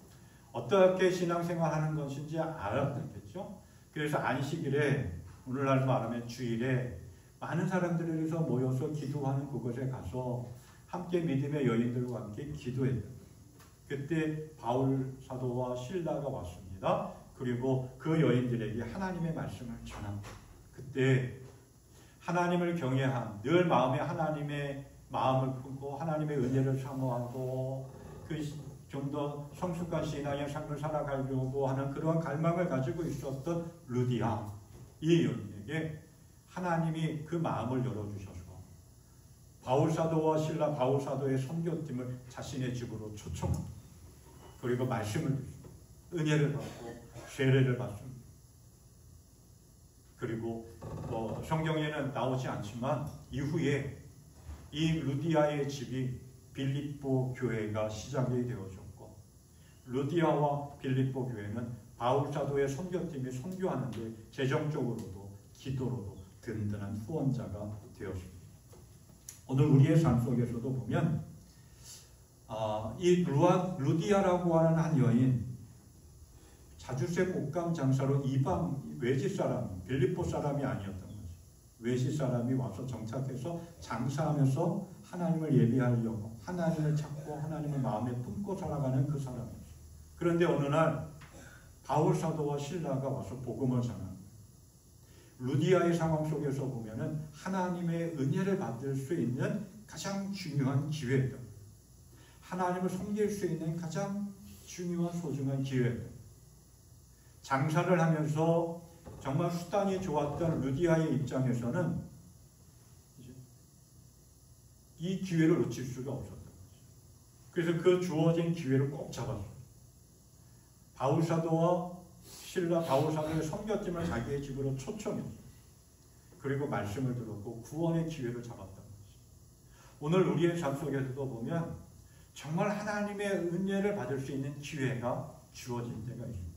Speaker 3: 어떻게 신앙생활하는 것인지 알았겠죠. 그래서 안식일에, 오늘날 말하면 주일에 많은 사람들에서 모여서 기도하는 그곳에 가서 함께 믿음의 여인들과 함께 기도했다. 그때 바울 사도와 실라가 왔습니다. 그리고 그 여인들에게 하나님의 말씀을 전합니다. 그때 하나님을 경외한, 늘 마음에 하나님의 마음을 품고 하나님의 은혜를 사모하고 좀 더 성숙한 신앙의 삶을 살아가려고 하는 그러한 갈망을 가지고 있었던 루디아, 이 여인에게 하나님이 그 마음을 열어주셔서 바울 사도와 실라, 바울 사도의 선교팀을 자신의 집으로 초청합니다. 그리고 말씀을 듣습니다. 은혜를 받고 세례를 받습니다. 그리고 성경에는 나오지 않지만 이후에 이 루디아의 집이 빌립보 교회가 시작이 되어졌고, 루디아와 빌립보 교회는 바울 사도의 선교팀이 선교하는데 재정적으로도 기도로도 든든한 후원자가 되었습니다. 오늘 우리의 삶 속에서도 보면 이 루디아라고 하는 한 여인, 자주색 옷감 장사로 이방 외지 사람, 빌립보 사람이 아니었던 거죠. 외지 사람이 와서 정착해서 장사하면서 하나님을 예배하려고, 하나님을 찾고 하나님을 마음에 품고 살아가는 그 사람이었어요. 그런데 어느 날 바울 사도와 실라가 와서 복음을 전합니다. 루디아의 상황 속에서 보면은 하나님의 은혜를 받을 수 있는 가장 중요한 기회였다. 하나님을 섬길 수 있는 가장 중요한 소중한 기회였다. 장사를 하면서 정말 수단이 좋았던 루디아의 입장에서는 이 기회를 놓칠 수가 없었던 거죠. 그래서 그 주어진 기회를 꼭 잡았어요. 바울 사도와 실라, 바울 사도의 선교팀을 자기의 집으로 초청했어요. 그리고 말씀을 들었고 구원의 기회를 잡았던 거죠. 오늘 우리의 삶 속에서도 보면 정말 하나님의 은혜를 받을 수 있는 기회가 주어진 때가 있습니다.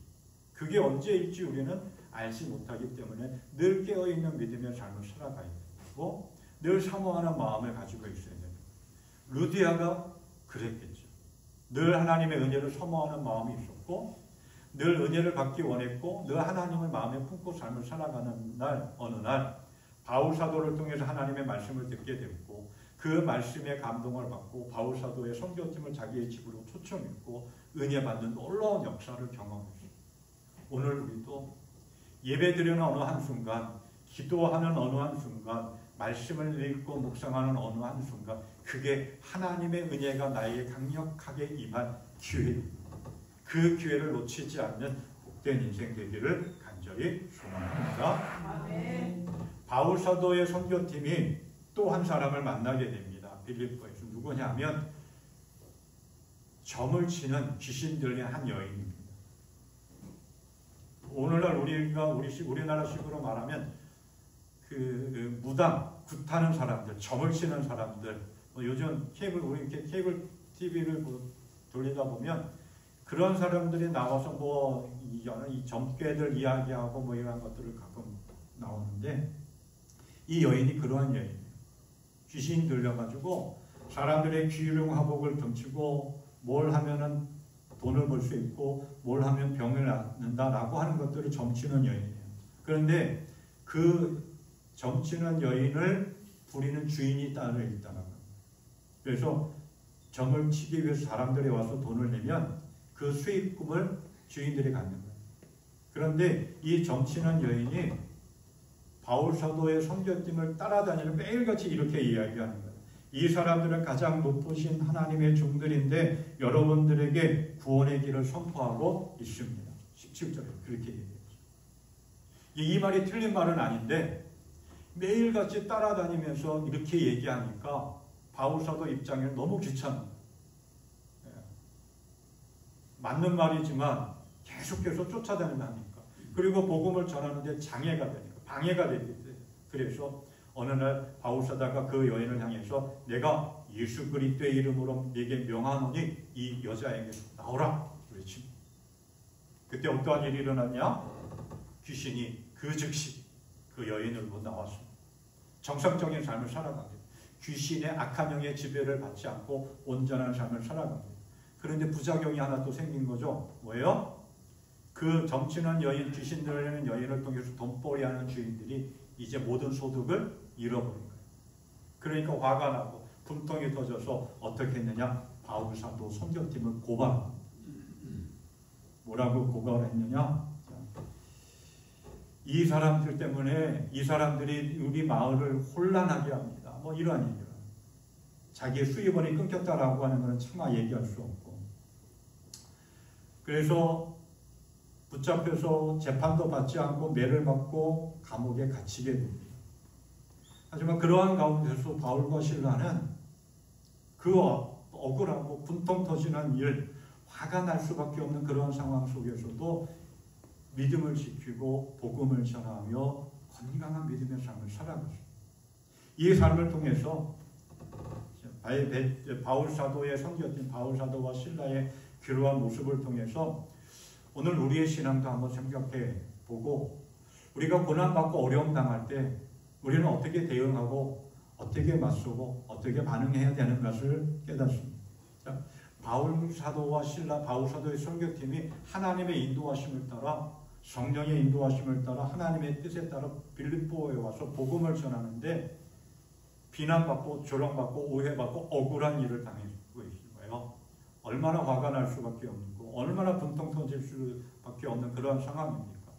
Speaker 3: 그게 언제일지 우리는 알지 못하기 때문에 늘 깨어있는 믿음의 삶을 살아가야 되고 늘 사모하는 마음을 가지고 있어야 됩니다. 루디아가 그랬겠죠. 늘 하나님의 은혜를 사모하는 마음이 있었고 늘 은혜를 받기 원했고 늘 하나님을 마음에 품고 삶을 살아가는 날 어느 날 바울 사도를 통해서 하나님의 말씀을 듣게 됐고 그 말씀에 감동을 받고 바울 사도의 선교팀을 자기의 집으로 초청했고 은혜 받는 놀라운 역사를 경험했습니다. 오늘 우리도 예배드리는 어느 한순간, 기도하는 어느 한순간, 말씀을 읽고 묵상하는 어느 한순간 그게 하나님의 은혜가 나에게 강력하게 임한 기회입니다. 그 기회를 놓치지 않는 복된 인생 되기를 간절히 소망합니다. 바울 사도의 선교팀이 또 한 사람을 만나게 됩니다. 빌립보에서. 누구냐면 점을 치는 귀신 들린 한 여인입니다. 오늘날 우리나라식으로 말하면 그 무당, 굿하는 사람들, 점을 치는 사람들, 요즘 우리 케이블 TV를 돌리다 보면 그런 사람들이 나와서 이 점괘들 이야기하고 이런 것들을 가끔 나오는데 이 여인이 그러한 여인이에요. 귀신이 들려가지고 사람들의 귀중하복을 dom치고 뭘 하면은 돈을 벌 수 있고 뭘 하면 병을 낫는다라고 하는 것들을 점치는 여인이에요. 그런데 그 점치는 여인을 부리는 주인이 따로 있다는 거예요. 그래서 점을 치기 위해서 사람들이 와서 돈을 내면 그 수익금을 주인들이 갖는 거예요. 그런데 이 점치는 여인이 바울 사도의 선교팀을 따라다니는 매일같이 이렇게 이야기하는 거예요. 이 사람들은 가장 높으신 하나님의 종들인데 여러분들에게 구원의 길을 선포하고 있습니다. 17절에 그렇게 얘기했죠. 이 말이 틀린 말은 아닌데 매일같이 따라다니면서 이렇게 얘기하니까 바울 사도 입장에는 너무 귀찮아요. 맞는 말이지만 계속해서 쫓아다니니까. 그리고 복음을 전하는데 장애가 되니까. 방해가 되기 때문에. 그래서 어느 날 바울 사도가 그 여인을 향해서 내가 예수 그리스도의 이름으로 네게 명하노니 이 여자에게 나오라 그랬지. 그때 어떠한 일이 일어났냐? 귀신이 그 즉시 그 여인으로 나왔습니다. 정상적인 삶을 살아가게. 귀신의 악한 영의 지배를 받지 않고 온전한 삶을 살아가게. 그런데 부작용이 하나 또 생긴 거죠. 뭐예요? 그 점치는 여인, 귀신 들리는 여인을 통해서 돈벌이하는 주인들이 이제 모든 소득을 잃어버린 거예요. 그러니까 화가 나고 분통이 터져서 어떻게 했느냐? 바울 사도 선교팀을 고발합니다. 뭐라고 고발했느냐? 이 사람들 때문에 이 사람들이 우리 마을을 혼란하게 합니다. 이러한 얘기를. 자기의 수입원이 끊겼다라고 하는 것은 차마 얘기할 수 없고. 그래서 붙잡혀서 재판도 받지 않고 매를 받고 감옥에 갇히게 됩니다. 하지만 그러한 가운데서 바울과 실라는 그 억울하고 분통 터지는 일, 화가 날 수밖에 없는 그런 상황 속에서도 믿음을 지키고 복음을 전하며 건강한 믿음의 삶을 살아갔습니다. 이 삶을 통해서 바울 사도의 선교팀 바울 사도와 실라의 그러한 모습을 통해서 오늘 우리의 신앙도 한번 생각해 보고 우리가 고난받고 어려움 당할 때 우리는 어떻게 대응하고 어떻게 맞서고 어떻게 반응해야 되는 것을 깨닫습니다. 자, 바울 사도와 실라 바울 사도의 선교팀이 하나님의 인도하심을 따라 성령의 인도하심을 따라 하나님의 뜻에 따라 빌립보에 와서 복음을 전하는데 비난받고 조롱받고 오해받고 억울한 일을 당하고 있는 거예요. 얼마나 화가 날 수밖에 없는 거, 얼마나 분통 터질 수밖에 없는 그런 상황입니까?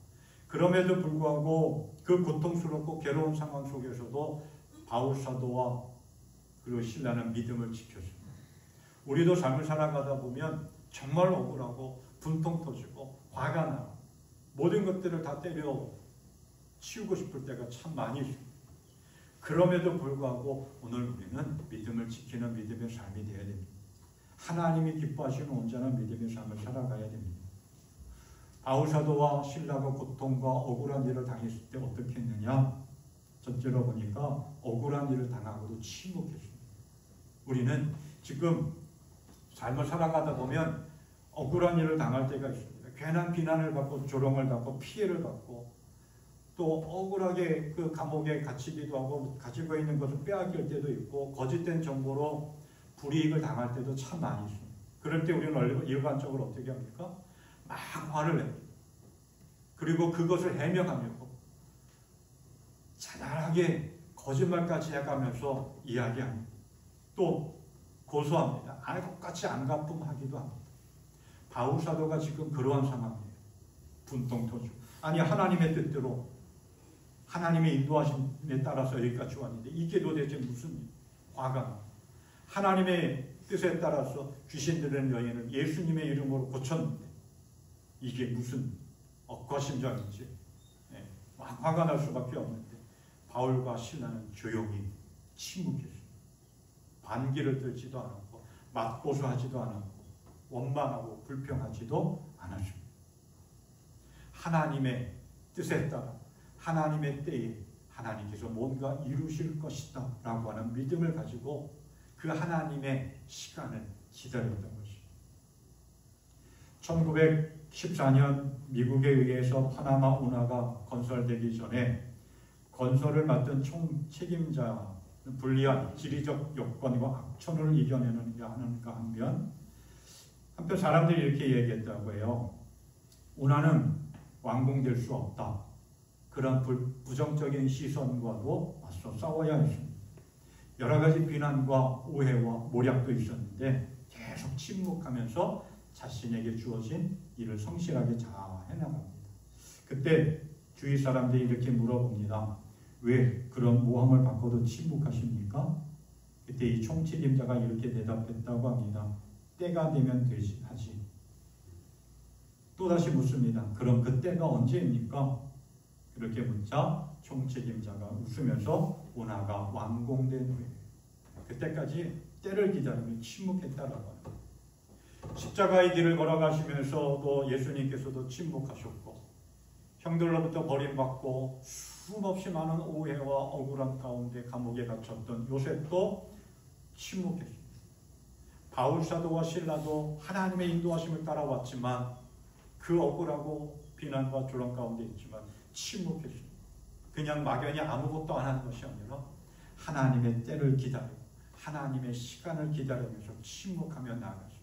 Speaker 3: 그럼에도 불구하고 그 고통스럽고 괴로운 상황 속에서도 바울 사도와 그리고 신라는 믿음을 지켰습니다. 우리도 삶을 살아가다 보면 정말 억울하고 분통 터지고 화가 나고 모든 것들을 다 때려 치우고 싶을 때가 참 많이 있습니다. 그럼에도 불구하고 오늘 우리는 믿음을 지키는 믿음의 삶이 되어야 됩니다. 하나님이 기뻐하시는 온전한 믿음의 삶을 살아가야 됩니다. 바울 사도와 실라가 고통과 억울한 일을 당했을 때 어떻게 했느냐? 첫째로 보니까 억울한 일을 당하고도 침묵했습니다. 우리는 지금 삶을 살아가다 보면 억울한 일을 당할 때가 있습니다. 괜한 비난을 받고 조롱을 받고 피해를 받고 또 억울하게 그 감옥에 갇히기도 하고 가지고 있는 것을 빼앗길 때도 있고 거짓된 정보로 불이익을 당할 때도 참 많이 있습니다. 그럴 때 우리는 일반적으로 어떻게 합니까? 막 화를 냅니다. 그리고 그것을 해명하며 자잘하게 거짓말까지 해가면서 이야기합니다. 또 고소합니다. 똑같이 안갚음하기도 합니다. 바울 사도가 지금 그러한 상황이에요. 분통 터지고. 아니 하나님의 뜻대로 하나님의 인도하심에 따라서 여기까지 왔는데 이게 도대체 무슨 화가 나? 하나님의 뜻에 따라서 귀신 들린 여인을 예수님의 이름으로 고쳤는데 이게 무슨 억과심장인지 화가 날 수밖에 없는데 바울과 실라는 조용히 침묵했습니다. 반기를 들지도 않았고 맞고소하지도 않았고 원망하고 불평하지도 않았습니다. 하나님의 뜻에 따라 하나님의 때에 하나님께서 뭔가 이루실 것이다 라고 하는 믿음을 가지고 그 하나님의 시간을 기다렸던 것입니다. 1914년 미국에 의해서 파나마 운하가 건설되기 전에 건설을 맡은 총책임자는 불리한 지리적 여건과 악천후를 이겨내는가 하는가 하면 한편 사람들이 이렇게 얘기했다고 해요. 운하는 완공될 수 없다. 그런 부정적인 시선과도 맞서 싸워야 했습니다. 여러 가지 비난과 오해와 모략도 있었는데 계속 침묵하면서 자신에게 주어진 일을 성실하게 잘 해나갑니다. 그때 주위 사람들이 이렇게 물어봅니다. 왜 그런 모함을 받고도 침묵하십니까? 그때 이 총책임자가 이렇게 대답했다고 합니다. 때가 되면 하지. 또다시 묻습니다. 그럼 그 때가 언제입니까? 그렇게 묻자 총책임자가 웃으면서 운하가 완공된 후에 그때까지 때를 기다리며 침묵했다라고 합니다. 십자가의 길을 걸어가시면서도 예수님께서도 침묵하셨고 형들로부터 버림받고 수없이 많은 오해와 억울함 가운데 감옥에 갇혔던 요셉도 침묵했습니다. 바울 사도와 실라도 하나님의 인도하심을 따라왔지만 그 억울하고 비난과 조롱 가운데 있지만 침묵했습니다. 그냥 막연히 아무것도 안 하는 것이 아니라 하나님의 때를 기다리고 하나님의 시간을 기다리면서 침묵하며 나아갔습니다.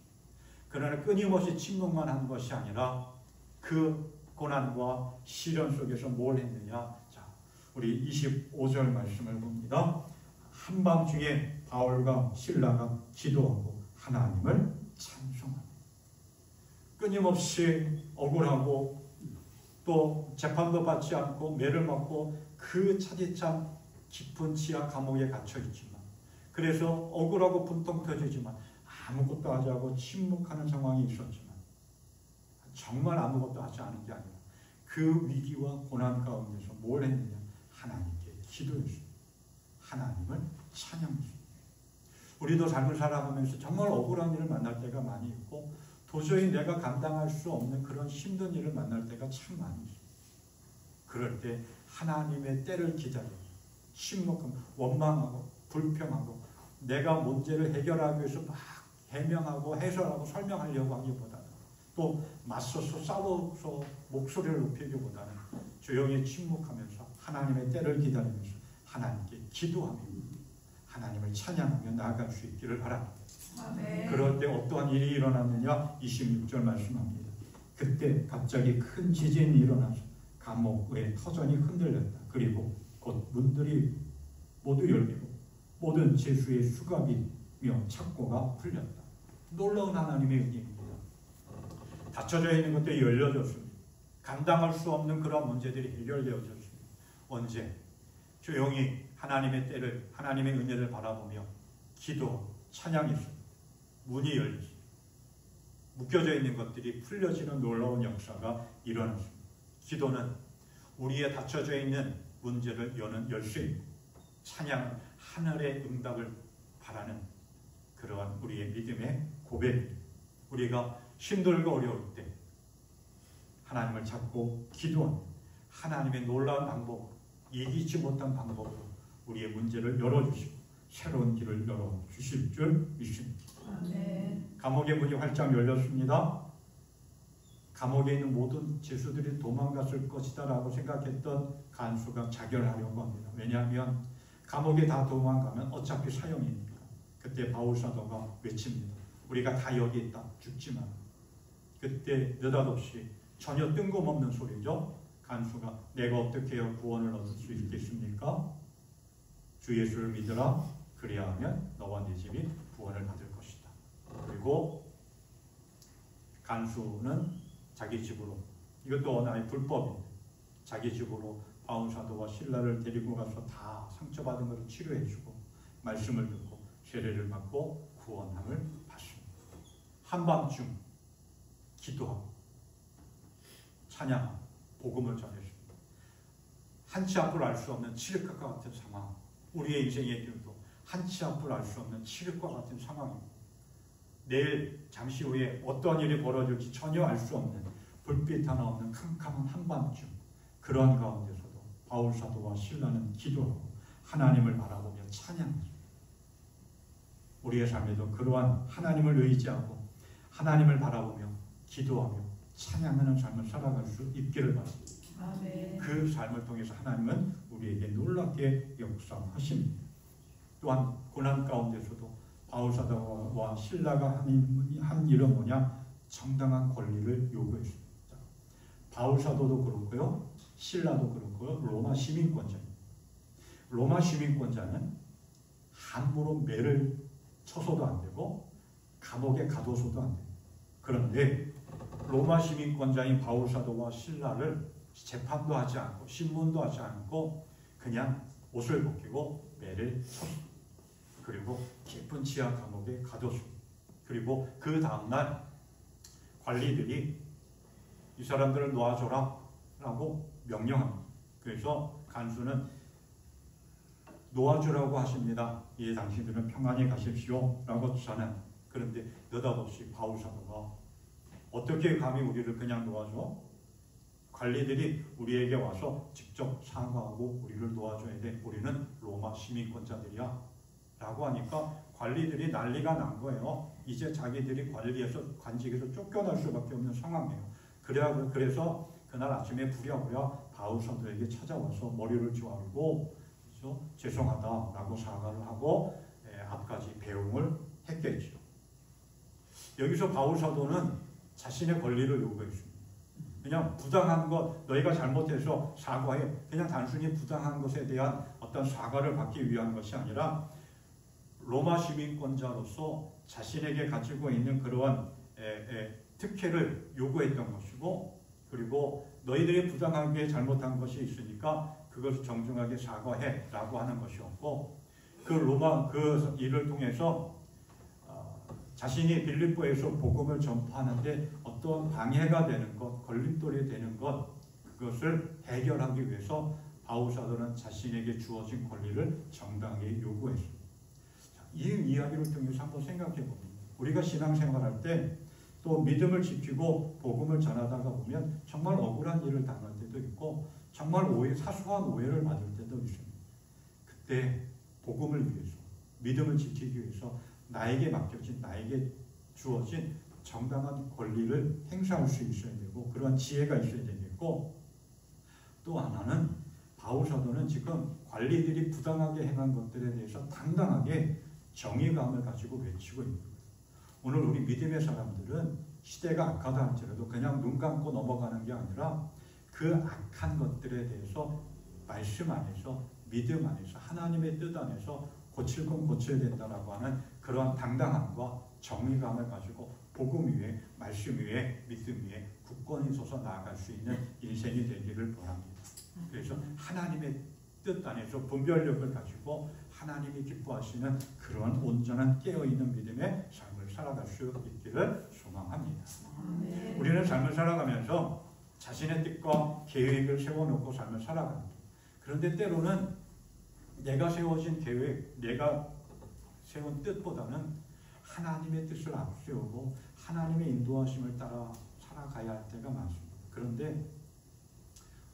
Speaker 3: 그러나 끊임없이 침묵만 한 것이 아니라 그 고난과 시련 속에서 뭘 했느냐. 자, 우리 25절 말씀을 봅니다. 한밤중에 바울과 실라가 기도하고 하나님을 찬송합니다. 끊임없이 억울하고 또 재판도 받지 않고 매를 맞고 그 차디찬 깊은 지하 감옥에 갇혀 있지만 그래서 억울하고 분통 터지지만 아무것도 하지 않고 침묵하는 상황이 있었지만 정말 아무것도 하지 않은 게 아니라 그 위기와 고난 가운데서 뭘 했느냐. 하나님께 기도했습니다. 하나님을 찬양했습니다. 우리도 삶을 살아가면서 정말 억울한 일을 만날 때가 많이 있고 도저히 내가 감당할 수 없는 그런 힘든 일을 만날 때가 참 많이 있습니다. 그럴 때 하나님의 때를 기다리고 침묵하고 원망하고 불평하고 내가 문제를 해결하기 위해서 막 해명하고 해설하고 설명하려고 하기보다는 또 맞서서 싸워서 목소리를 높이기보다는 조용히 침묵하면서 하나님의 때를 기다리면서 하나님께 기도하며 하나님을 찬양하며 나아갈 수 있기를 바랍니다.
Speaker 4: 아멘.
Speaker 3: 그럴 때 어떠한 일이 일어났느냐. 26절 말씀합니다. 그때 갑자기 큰 지진이 일어나서 감옥의 터전이 흔들렸다. 그리고 곧 문들이 모두 열리고 모든 죄수의 수갑이며 착고가 풀렸다. 놀라운 하나님의 은혜입니다. 닫혀져 있는 것들이 열려졌습니다. 감당할 수 없는 그런 문제들이 해결되어졌습니다. 언제? 조용히 하나님의 때를 하나님의 은혜를 바라보며 기도 찬양했습니다. 문이 열렸습니다. 묶여져 있는 것들이 풀려지는 놀라운 역사가 일어났습니다. 기도는 우리의 닫혀져 있는 문제를 여는 열쇠이고 찬양은 하늘의 응답을 바라는 그러한 우리의 믿음의 고백입니다. 우리가 힘들고 어려울 때 하나님을 찾고 기도합니다. 하나님의 놀라운 방법으로 이기지 못한 방법으로 우리의 문제를 열어주시고 새로운 길을 열어주실 줄 믿습니다.
Speaker 4: 아멘.
Speaker 3: 감옥의 문이 활짝 열렸습니다. 감옥에 있는 모든 죄수들이 도망갔을 것이다 라고 생각했던 간수가 자결하려고 합니다. 왜냐하면 감옥에 다 도망가면 어차피 사형이니까. 그때 바울 사도가 외칩니다. 우리가 다 여기 있다. 죽지 마라. 그때 느닷없이 전혀 뜬금없는 소리죠. 간수가 내가 어떻게 해야 구원을 얻을 수 있겠습니까? 주 예수를 믿으라. 그리하면 너와 네 집이 구원을 받을 것이다. 그리고 간수는 자기 집으로, 이것도 하나의 불법인데 자기 집으로 바울 사도와 실라를 데리고 가서 다 상처받은 것을 치료해주고 말씀을 듣고 세례를 받고 구원함을 받습니다. 한밤중 기도하고 찬양하고 복음을 전했습니다. 한치 앞을 알 수 없는 칠흑과 같은 상황, 우리의 인생의 길도 한치 앞을 알 수 없는 칠흑과 같은 상황입니다. 내일 잠시 후에 어떤 일이 벌어질지 전혀 알 수 없는 불빛 하나 없는 캄캄한 한밤중, 그러한 가운데서도 바울 사도와 실라는 기도하고 하나님을 바라보며 찬양합니다. 우리의 삶에도 그러한 하나님을 의지하고 하나님을 바라보며 기도하며 찬양하는 삶을 살아갈 수 있기를 바랍니다.
Speaker 4: 아멘.
Speaker 3: 그 삶을 통해서 하나님은 우리에게 놀랍게 역사하십니다. 또한 고난 가운데서도 바울 사도와 실라가 한 일은 뭐냐? 정당한 권리를 요구했습니다. 바울 사도도 그렇고요, 실라도 그렇고요, 로마 시민권자입니다. 로마 시민권자는 함부로 매를 쳐서도 안 되고 감옥에 가둬서도 안 돼요. 그런데 로마 시민권자인 바울 사도와 실라를 재판도 하지 않고 신문도 하지 않고 그냥 옷을 벗기고 매를 쳤습니다. 그리고 깊은 지하 감옥에 가뒀습니다. 그리고 그 다음날 관리들이 이 사람들을 놓아줘라 라고 명령합니다. 그래서 간수는 놓아주라고 하십니다. 예, 당신들은 평안히 가십시오 라고 주사는. 그런데 느닷없이 바울 사도가 어떻게 감히 우리를 그냥 놓아줘? 관리들이 우리에게 와서 직접 사과하고 우리를 놓아줘야 돼. 우리는 로마 시민권자들이야 라고 하니까 관리들이 난리가 난 거예요. 이제 자기들이 관직에서 쫓겨날 수밖에 없는 상황이에요. 그래서 그날 아침에 부랴부랴 바울 사도에게 찾아와서 머리를 조아리고 죄송하다라고 사과를 하고 앞까지 배웅을 했겠죠. 여기서 바울 사도는 자신의 권리를 요구했습니다. 그냥 부당한 것, 너희가 잘못해서 사과해. 그냥 단순히 부당한 것에 대한 어떤 사과를 받기 위한 것이 아니라 로마 시민권자로서 자신에게 가지고 있는 그러한 특혜를 요구했던 것이고, 그리고 너희들이 부당하게 잘못한 것이 있으니까 그것을 정중하게 사과해 라고 하는 것이었고, 그 일을 통해서 자신이 빌립보에서 복음을 전파하는데 어떤 방해가 되는 것, 걸림돌이 되는 것, 그것을 해결하기 위해서 바울 사도는 자신에게 주어진 권리를 정당히 요구했습니다. 이 이야기를 통해서 한번 생각해 봅니다. 우리가 신앙생활할 때 또 믿음을 지키고 복음을 전하다가 보면 정말 억울한 일을 당할 때도 있고 정말 사소한 오해를 받을 때도 있습니다. 그때 복음을 위해서, 믿음을 지키기 위해서 나에게 맡겨진, 나에게 주어진 정당한 권리를 행사할 수 있어야 되고 그런 지혜가 있어야 되겠고, 또 하나는 바울 사도는 지금 관리들이 부당하게 행한 것들에 대해서 당당하게 정의감을 가지고 외치고 있는 거예요. 오늘 우리 믿음의 사람들은 시대가 악하다 할지라도 그냥 눈 감고 넘어가는 게 아니라 그 악한 것들에 대해서 말씀 안에서, 믿음 안에서, 하나님의 뜻 안에서 고칠 건 고쳐야 된다라고 하는 그러한 당당함과 정의감을 가지고 복음 위에, 말씀 위에, 믿음 위에 굳건히 서서 나아갈 수 있는 인생이 되기를 바랍니다. 그래서 하나님의 뜻 안에서 분별력을 가지고 하나님이 기뻐하시는 그런 온전한 깨어있는 믿음의 삶을 살아갈 수 있기를 소망합니다. 우리는 삶을 살아가면서 자신의 뜻과 계획을 세워놓고 삶을 살아갑니다. 그런데 때로는 내가 세워진 계획, 내가 세운 뜻보다는 하나님의 뜻을 앞세우고 하나님의 인도하심을 따라 살아가야 할 때가 많습니다. 그런데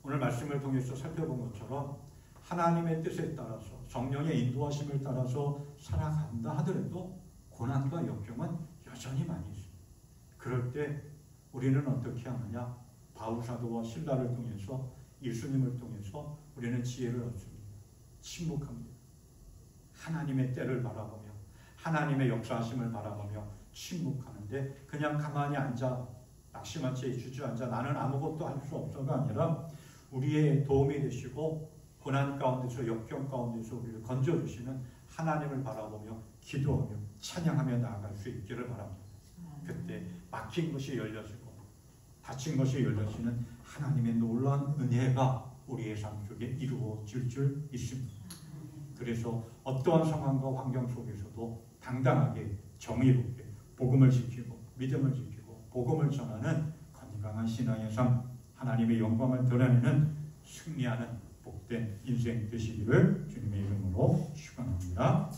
Speaker 3: 오늘 말씀을 통해서 살펴본 것처럼 하나님의 뜻에 따라서 성령의 인도하심을 따라서 살아간다 하더라도 고난과 역경은 여전히 많이 있습니다. 그럴 때 우리는 어떻게 하느냐? 바울 사도와 실라를 통해서, 예수님을 통해서 우리는 지혜를 얻습니다. 침묵합니다. 하나님의 때를 바라보며 하나님의 역사하심을 바라보며 침묵하는데 그냥 가만히 앉아 낙심한 채 주저앉아 나는 아무것도 할 수 없어가 아니라 우리의 도움이 되시고 고난 가운데서 역경 가운데서 우리를 건져주시는 하나님을 바라보며 기도하며 찬양하며 나아갈 수 있기를 바랍니다. 그때 막힌 것이 열려지고 닫힌 것이 열려지는 하나님의 놀라운 은혜가 우리의 삶 속에 이루어질 줄 믿습니다. 그래서 어떠한 상황과 환경 속에서도 당당하게 정의롭게 복음을 지키고 믿음을 지키고 복음을 전하는 건강한 신앙의 삶, 하나님의 영광을 드러내는 승리하는 복된 인생 되시기를 주님의 이름으로 축원합니다.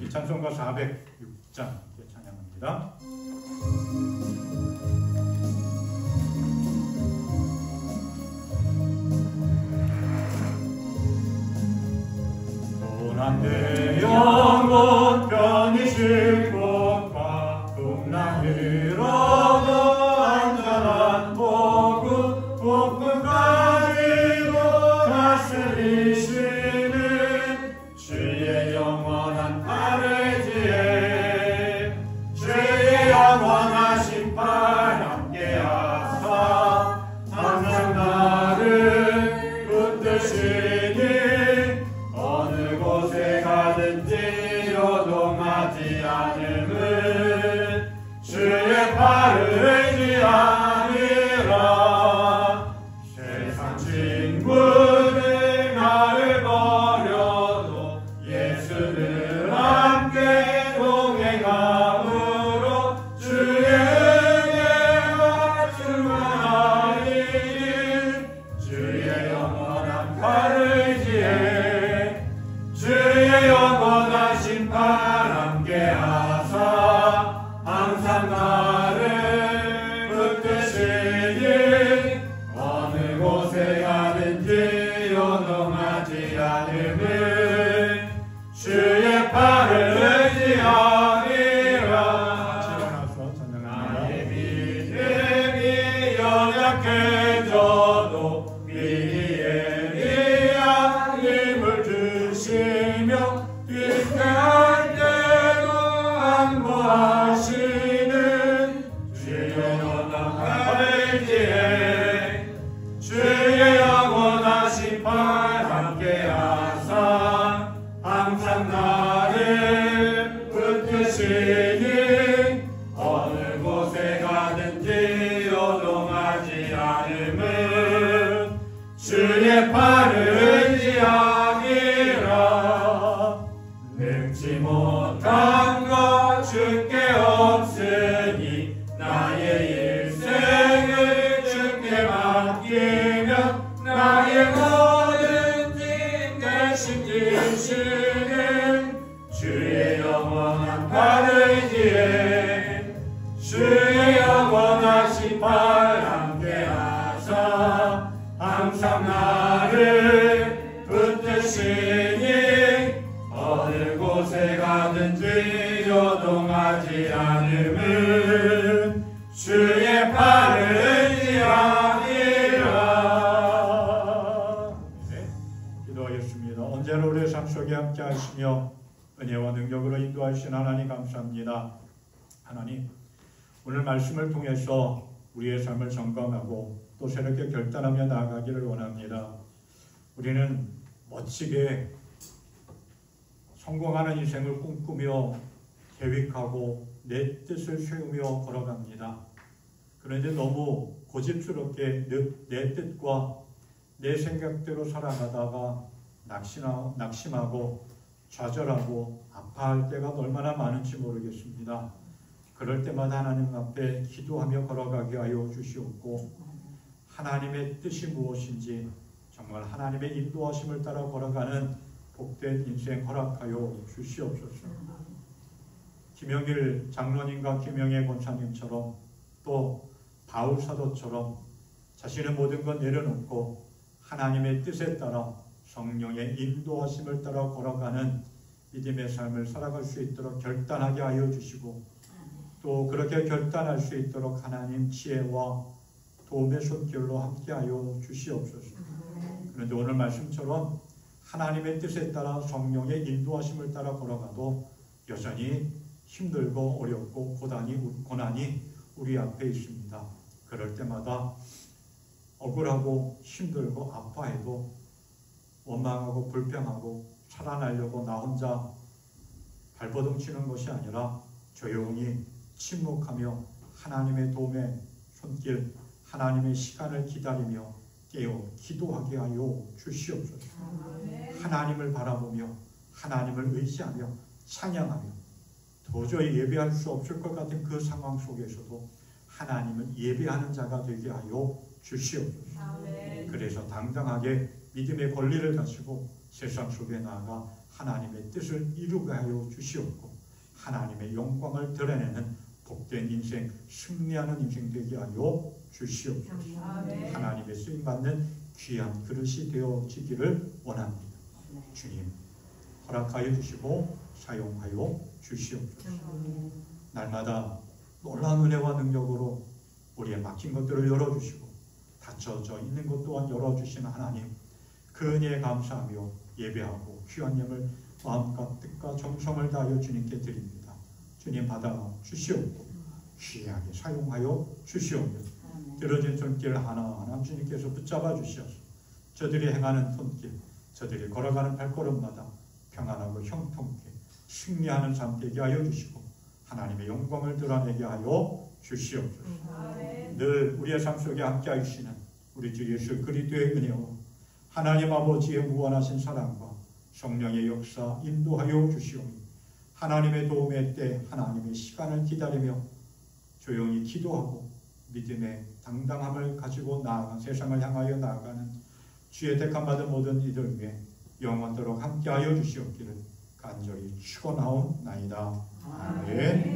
Speaker 3: 이 찬송가 406장 찬양합니다. 내 영혼 편히 쉴 곳과 풍랑으로도 안전한 복음 복음까지도 다스리시는 주의 영원한 팔의지에 주의 영원하신 팔 함께하사 항상 나를 붙드시니 어느 곳에 가든지 요동하지 않음은 주의 팔을 의지하니라. 세상 친구들 나를 버려도 예수를 함께 동행함으로 주의 은혜가 충만하리니 주의 영원한 팔을 의지해 주의 영원하신 팔 함께하사 항상 나를 붙드시니 어느 곳에 가든지 요동하지 않음은 주의 팔을 의지하리라. 나의 믿음이 연약해져도 미리에 힘을 주시며 뒷배할 때도 안보하시는 주의 영원한 팔의지에 주의 영원하신 팔 함께하사 항상 나를 붙드시니 어느 곳에 가든지 요동하지 않음은 주의 팔을 의지하니라. 능치 못한 것 주께 없으니 나의 일생을 주께 맡기며 나의 모든 짐 대신 지시는 주의 영원한 팔을 의지해 주의 영원하신 팔 함께하사 항상 나를 붙드시니 어느 곳에 가든지 요동하지 않음은 주의 팔을 의지하니라. 네, 기도하겠습니다. 언제나 우리의 삶 속에 함께 하시며 은혜와 능력으로 인도하신 하나님 감사합니다. 하나님, 오늘 말씀을 통해서 우리의 삶을 점검하고 또 새롭게 결단하며 나아가기를 원합니다. 우리는 멋지게 성공하는 인생을 꿈꾸며 계획하고 내 뜻을 세우며 걸어갑니다. 그런데 너무 고집스럽게 내 뜻과 내 생각대로 살아가다가 낙심하고 좌절하고 아파할 때가 얼마나 많은지 모르겠습니다. 그럴 때마다 하나님 앞에 기도하며 걸어가게 하여 주시옵고 하나님의 뜻이 무엇인지 정말 하나님의 인도하심을 따라 걸어가는 복된 인생 허락하여 주시옵소서. 김영일 장로님과 김영애 권사님처럼 또 바울 사도처럼 자신의 모든 것 내려놓고 하나님의 뜻에 따라 성령의 인도하심을 따라 걸어가는 믿음의 삶을 살아갈 수 있도록 결단하게 하여 주시고 또 그렇게 결단할 수 있도록 하나님 지혜와 도움의 손길로 함께하여 주시옵소서. 그런데 오늘 말씀처럼 하나님의 뜻에 따라 성령의 인도하심을 따라 걸어가도 여전히 힘들고 어렵고 고난이 우리 앞에 있습니다. 그럴 때마다 억울하고 힘들고 아파해도 원망하고 불평하고 살아나려고 나 혼자 발버둥 치는 것이 아니라 조용히 침묵하며 하나님의 도움의 손길, 하나님의 시간을 기다리며 깨어 기도하게 하여 주시옵소서. 하나님을 바라보며 하나님을 의지하며 찬양하며 도저히 예배할 수 없을 것 같은 그 상황 속에서도 하나님을 예배하는 자가 되게 하여 주시옵소서. 그래서 당당하게 믿음의 권리를 가지고 세상 속에 나아가 하나님의 뜻을 이루게 하여 주시옵고 하나님의 영광을 드러내는 복된 인생, 승리하는 인생 되게 하여 주시옵소서. 하나님의 쓰임받는 귀한 그릇이 되어지기를 원합니다. 주님 허락하여 주시고 사용하여 주시옵소서. 날마다 놀라운 은혜와 능력으로 우리의 막힌 것들을 열어주시고 닫혀져 있는 것 또한 열어주시는 하나님, 그 은혜에 감사하며 예배하고 귀한 예물 마음과 뜻과 정성을 다하여 주님께 드립니다. 주님 받아 주시옵고 귀하게 사용하여 주시옵며 들어진 손길 하나하나 주님께서 붙잡아 주시어서 저들이 행하는 손길, 저들이 걸어가는 발걸음마다 평안하고 형통케 승리하는 삶 되게 하여 주시고 하나님의 영광을 드러내게 하여 주시옵소서. 늘 우리의 삶 속에 함께 하시는 우리 주 예수 그리스도의 은혜와 하나님 아버지의 무한하신 사랑과 성령의 역사 인도하여 주시오니 하나님의 도움의 때 하나님의 시간을 기다리며 조용히 기도하고 믿음의 당당함을 가지고 나아가 세상을 향하여 나아가는 주의 택함받은 모든 이들 위해 영원토록 함께하여 주시옵기를 간절히 축원하옵나이다. 아멘.